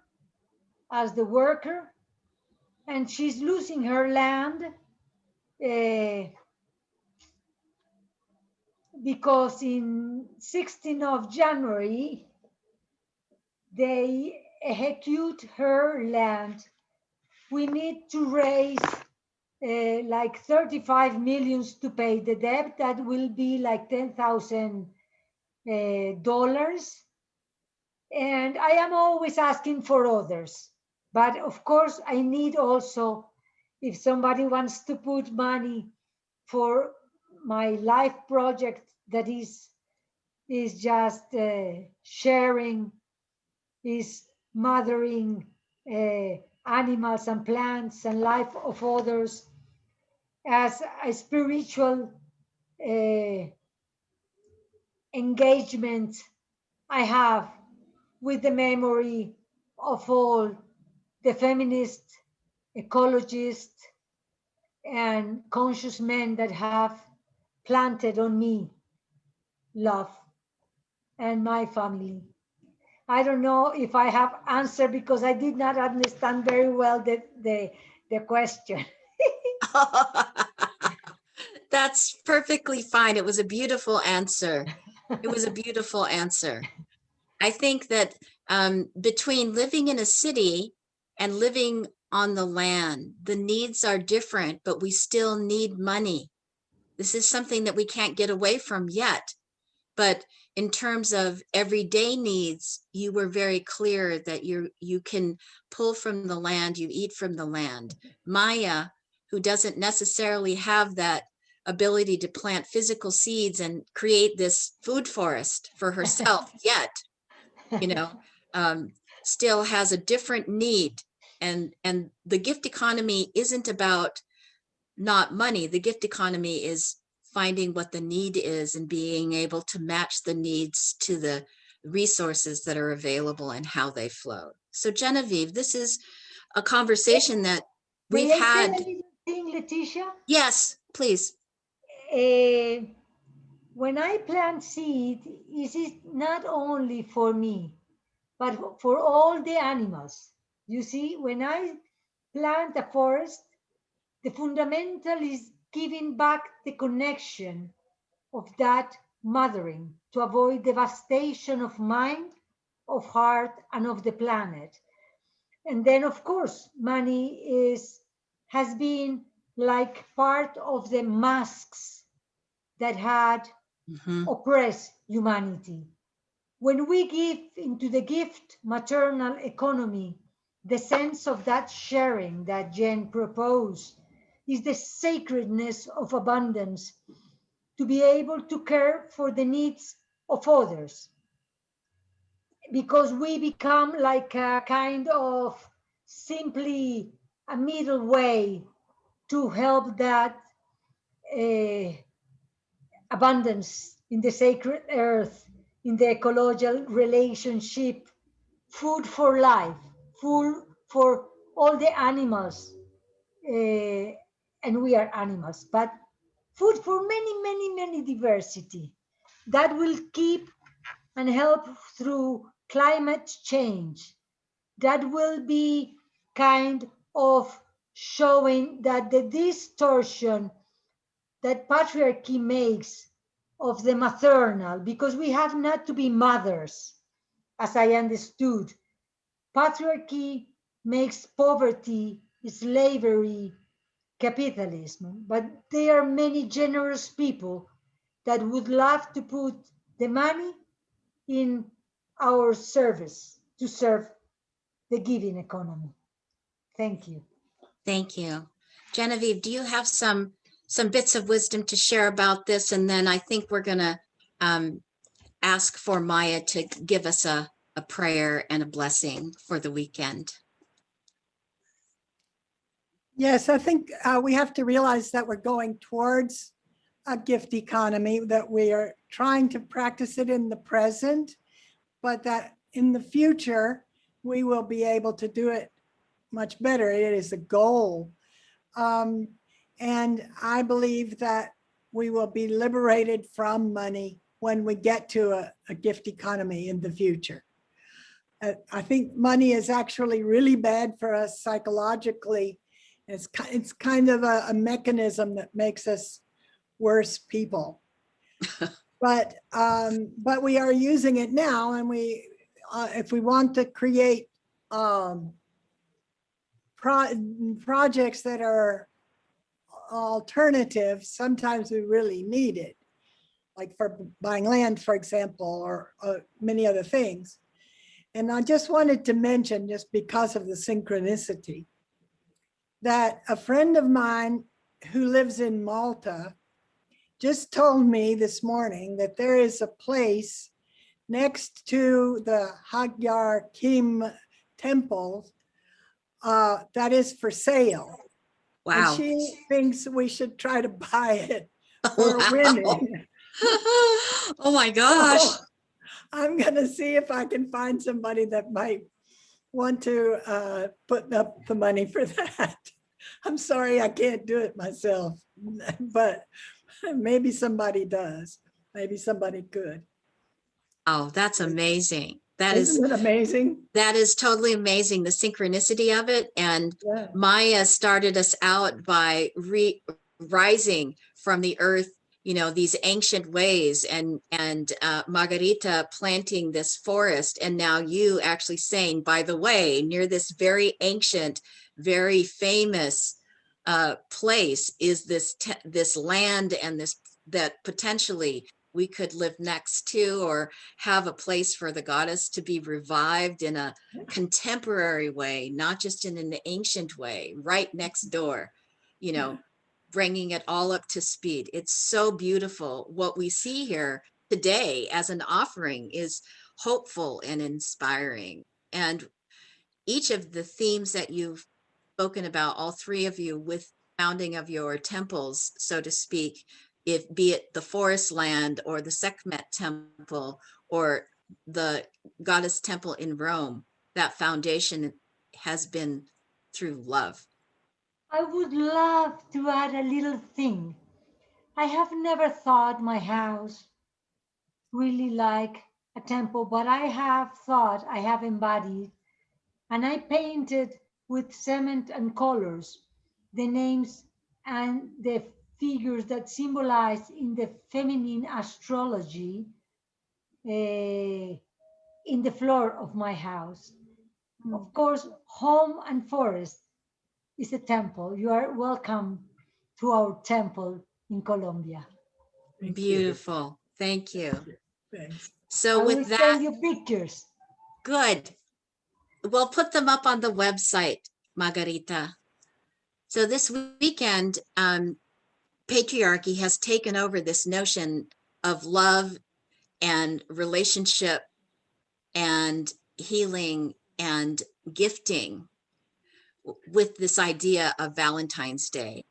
as the worker, and she's losing her land because in 16th of January, they execute her land. We need to raise like 35 millions to pay the debt. That will be like $10,000. And I am always asking for others. But of course, I need also, if somebody wants to put money for my life project that is just sharing, is mothering animals and plants and life of others as a spiritual engagement I have with the memory of all the feminists, ecologists, and conscious men that have planted on me love and my family. I don't know if I have answered because I did not understand very well the question. That's perfectly fine. It was a beautiful answer. It was a beautiful answer. I think that between living in a city and living on the land, the needs are different, but we still need money. This is something that we can't get away from yet. But in terms of everyday needs, you were very clear that you can pull from the land, you eat from the land. Maya, who doesn't necessarily have that ability to plant physical seeds and create this food forest for herself yet, you know, still has a different need. And the gift economy isn't about not money. The gift economy is finding what the need is and being able to match the needs to the resources that are available and how they flow. So Genevieve, this is a conversation that we've May I say a had. little thing, Leticia? Yes, please. When I plant seed, it is not only for me, but for all the animals. You see, when I plant a forest, the fundamental is giving back the connection of that mothering to avoid devastation of mind, of heart, and of the planet. And then, of course, money has been like part of the masks that had oppressed humanity. When we give into the gift maternal economy, the sense of that sharing that Jen proposed is the sacredness of abundance, to be able to care for the needs of others, because we become like a kind of simply a middle way to help that abundance in the sacred earth, in the ecological relationship, food for life, food for all the animals, and we are animals, but food for many, many, many diversity that will keep and help through climate change, that will be kind of showing that the distortion that patriarchy makes of the maternal, because we have not to be mothers, as I understood. Patriarchy makes poverty, slavery, capitalism, but there are many generous people that would love to put the money in our service to serve the giving economy. Thank you. Thank you. Genevieve, do you have some bits of wisdom to share about this? And then I think we're going to ask for Maya to give us a prayer and a blessing for the weekend. Yes, I think we have to realize that we're going towards a gift economy, that we are trying to practice it in the present, but that in the future, we will be able to do it much better. It is a goal. And I believe that we will be liberated from money when we get to a gift economy in the future. I think money is actually really bad for us psychologically. It's kind of a mechanism that makes us worse people. But we are using it now, and if we want to create projects that are alternative, sometimes we really need it, like for buying land, for example, or many other things. And I just wanted to mention, just because of the synchronicity, that a friend of mine who lives in Malta just told me this morning that there is a place next to the Hagyar Kim temple that is for sale. Wow. And she thinks we should try to buy it for women. Oh my gosh. So I'm going to see if I can find somebody that might want to put up the money for that. I'm sorry, I can't do it myself, but maybe somebody does. Maybe somebody could. Oh, that's amazing. Isn't it amazing? That is totally amazing, the synchronicity of it. And yeah. Maya started us out by rising from the earth, you know, these ancient ways, and Margarita planting this forest. And now you actually saying, by the way, near this very ancient, very famous place is this land and that potentially we could live next to, or have a place for the goddess to be revived in a contemporary way, not just in an ancient way, right next door, you know, bringing it all up to speed. It's so beautiful. What we see here today as an offering is hopeful and inspiring. And each of the themes that you've spoken about, all three of you, with founding of your temples, so to speak, if be it the forest land or the Sekhmet temple or the goddess temple in Rome, that foundation has been through love. I would love to add a little thing. I have never thought my house really like a temple, but I have thought, I have embodied, and I painted with cement and colors the names and the figures that symbolize in the feminine astrology in the floor of my house. Of course, home and forest is a temple. You are welcome to our temple in Colombia. Thank you. Beautiful. Thank you. Thanks. So I will with that, send you pictures. good. We'll put them up on the website, Margarita. So this weekend, patriarchy has taken over this notion of love and relationship and healing and gifting with this idea of Valentine's Day.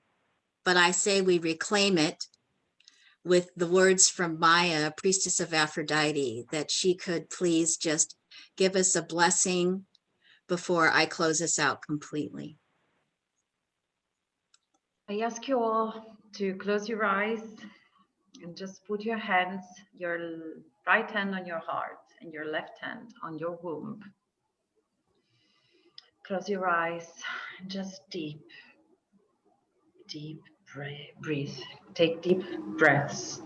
But I say we reclaim it with the words from Maya, priestess of Aphrodite, that she could please just give us a blessing before I close us out completely. I ask you all to close your eyes and just put your hands, your right hand on your heart and your left hand on your womb. Close your eyes and just deep breathe. Take deep breaths.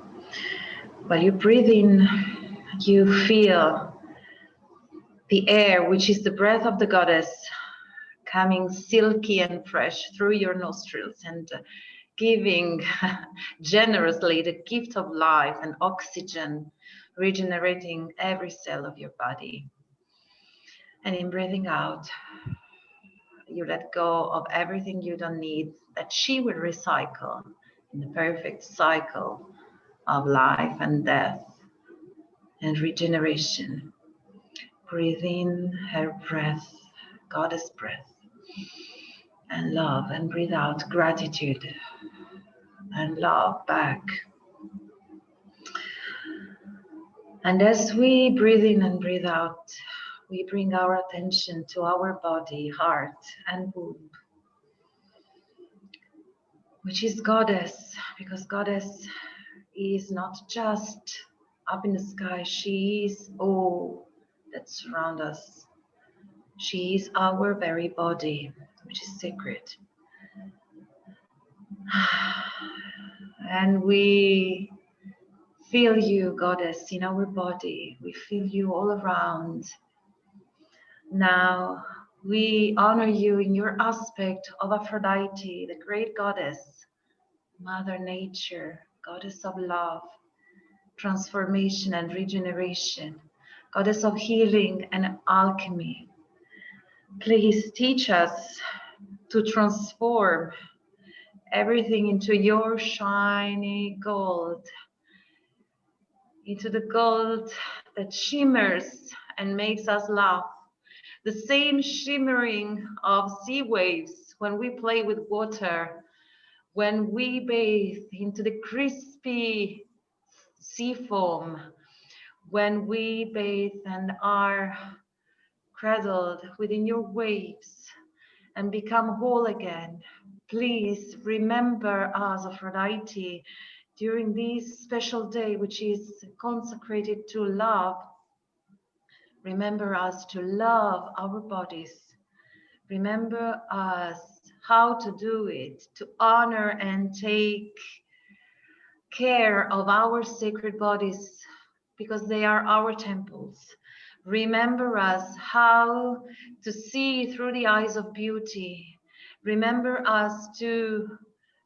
While you breathe in, you feel the air, which is the breath of the goddess, coming silky and fresh through your nostrils and giving generously the gift of life and oxygen, regenerating every cell of your body. And in breathing out, you let go of everything you don't need, that she will recycle in the perfect cycle of life and death and regeneration. Breathe in her breath, goddess breath, and love, and breathe out gratitude and love back. And as we breathe in and breathe out, we bring our attention to our body, heart, and womb, which is goddess, because goddess is not just up in the sky, she is all that surrounds us. She is our very body, which is sacred. And we feel you, goddess, in our body. We feel you all around. Now we honor you in your aspect of Aphrodite, the great goddess, Mother Nature, goddess of love, transformation and regeneration, goddess of healing and alchemy. Please teach us to transform everything into your shiny gold, into the gold that shimmers and makes us laugh. The same shimmering of sea waves when we play with water, when we bathe into the crispy sea foam, when we bathe and are cradled within your waves and become whole again. Please remember us, Aphrodite, during this special day, which is consecrated to love. Remember us to love our bodies. Remember us how to do it, to honor and take care of our sacred bodies, because they are our temples. Remember us how to see through the eyes of beauty. Remember us to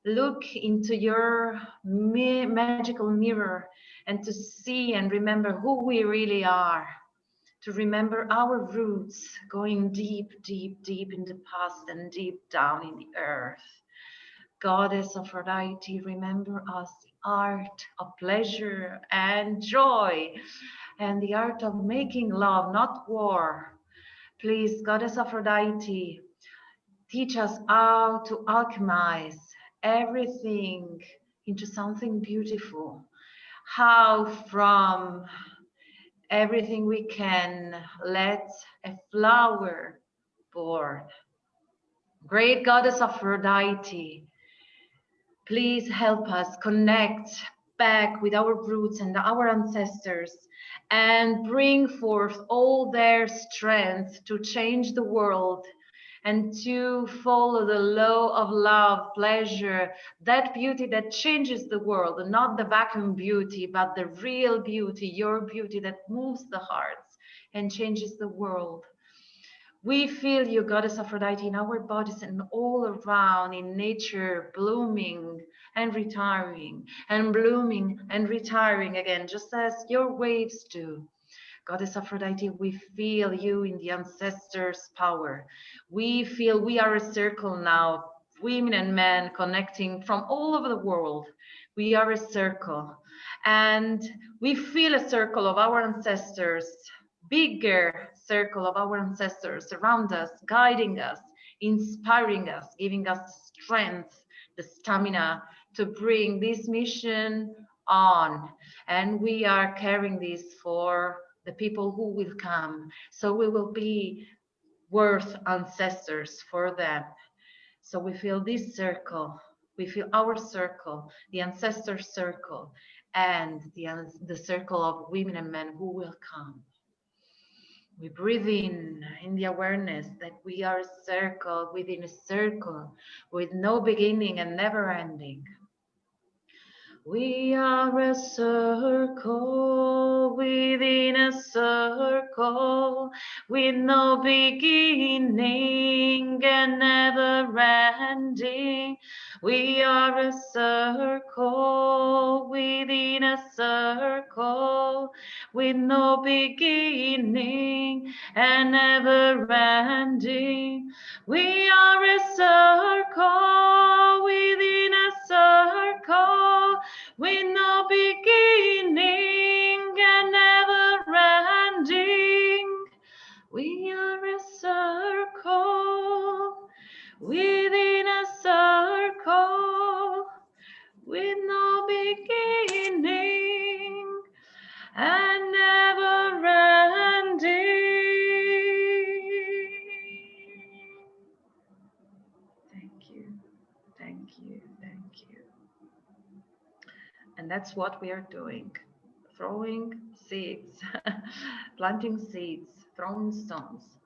look into your magical mirror and to see and remember who we really are, to remember our roots going deep, deep, deep in the past and deep down in the earth. Goddess of Aphrodite, remember us, the art of pleasure and joy, and the art of making love, not war. Please, Goddess of Aphrodite, teach us how to alchemize everything into something beautiful. How from everything we can let a flower born. Great Goddess of Aphrodite, please help us connect back with our roots and our ancestors and bring forth all their strength to change the world and to follow the law of love, pleasure, that beauty that changes the world, not the vacuum beauty, but the real beauty, your beauty that moves the hearts and changes the world. We feel you, Goddess Aphrodite, in our bodies and all around in nature, blooming and retiring, and blooming and retiring again, just as your waves do. Goddess Aphrodite, we feel you in the ancestors' power. We feel we are a circle now, women and men connecting from all over the world. We are a circle. And we feel a circle of our ancestors, bigger circle of our ancestors around us, guiding us, inspiring us, giving us strength, the stamina to bring this mission on. And we are carrying this for the people who will come. So we will be worth ancestors for them. So we feel this circle, we feel our circle, the ancestor circle, and the circle of women and men who will come. We breathe in the awareness that we are a circle within a circle with no beginning and never ending. We are a circle within a circle with no beginning and never ending. We are a circle within a circle with no beginning and never ending. We are a circle within a circle with no beginning and never ending. We are a circle within a circle with no beginning and never ending. Thank you, thank you, thank you. And that's what we are doing, throwing seeds, planting seeds, throwing stones,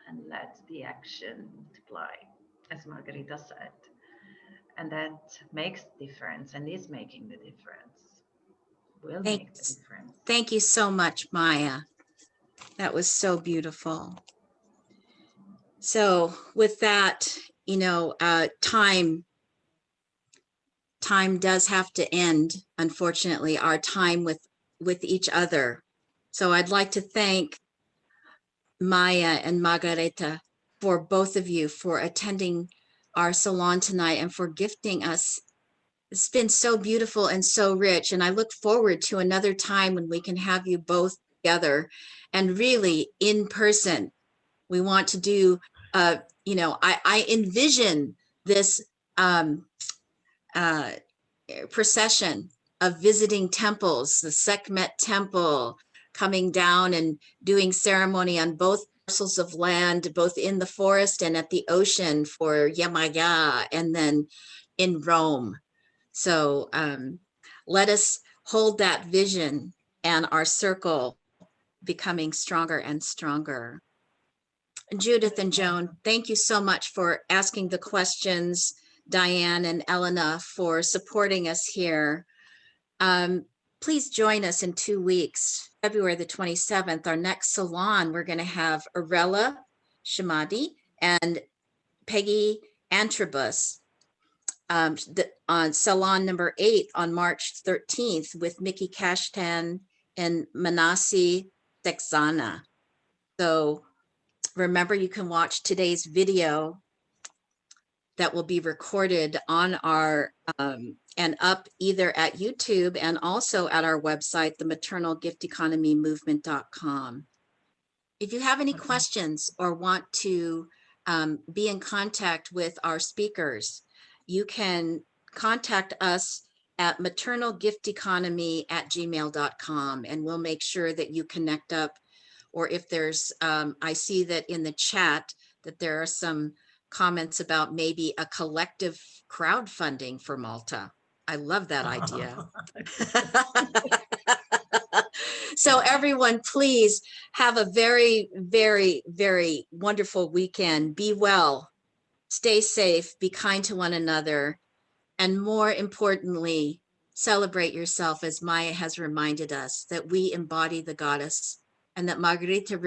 and let the action multiply, as Margarita said. And that makes difference and is making the difference, will make the difference. Thank you so much, Maya. That was so beautiful. So with that, you know, time does have to end, unfortunately, our time with each other. So I'd like to thank Maya and Margarita for both of you for attending our salon tonight and for gifting us. It's been so beautiful and so rich, and I look forward to another time when we can have you both together and really in person. We want to do, you know, I envision this procession of visiting temples, the Sekhmet temple, coming down and doing ceremony on both parcels of land, both in the forest and at the ocean for Yemaya, and then in Rome. So let us hold that vision and our circle becoming stronger and stronger. Judith and Joan, thank you so much for asking the questions. Diane and Elena for supporting us here. Please join us in 2 weeks, February the 27th, our next salon. We're going to have Arella Shamadi and Peggy Antrobus. on Salon number 8 on March 13th with Mickey Kashtan and Manasi Texana. So remember, you can watch today's video that will be recorded on our and up either at YouTube and also at our website, the maternalgifteconomymovement.com. If you have any questions or want to be in contact with our speakers, you can contact us at maternalgifteconomy@gmail.com, and we'll make sure that you connect up. Or if there's, I see that in the chat that there are some comments about maybe a collective crowdfunding for Malta. I love that idea. So everyone, please have a very, very, very wonderful weekend. Be well, stay safe, be kind to one another, and more importantly, celebrate yourself, as Maya has reminded us that we embody the goddess, and that Margarita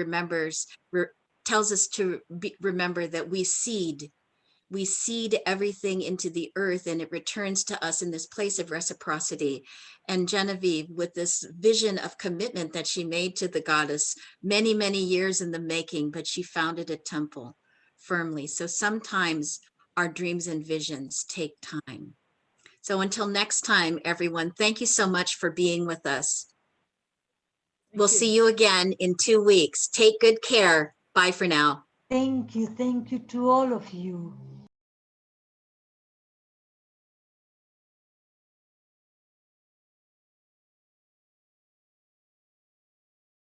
tells us to remember that we seed everything into the earth, and it returns to us in this place of reciprocity. And Genevieve, with this vision of commitment that she made to the goddess, many, many years in the making, but she founded a temple firmly. So sometimes our dreams and visions take time. So until next time, everyone, thank you so much for being with us. We'll see you again in 2 weeks. Take good care. Bye for now. Thank you to all of you.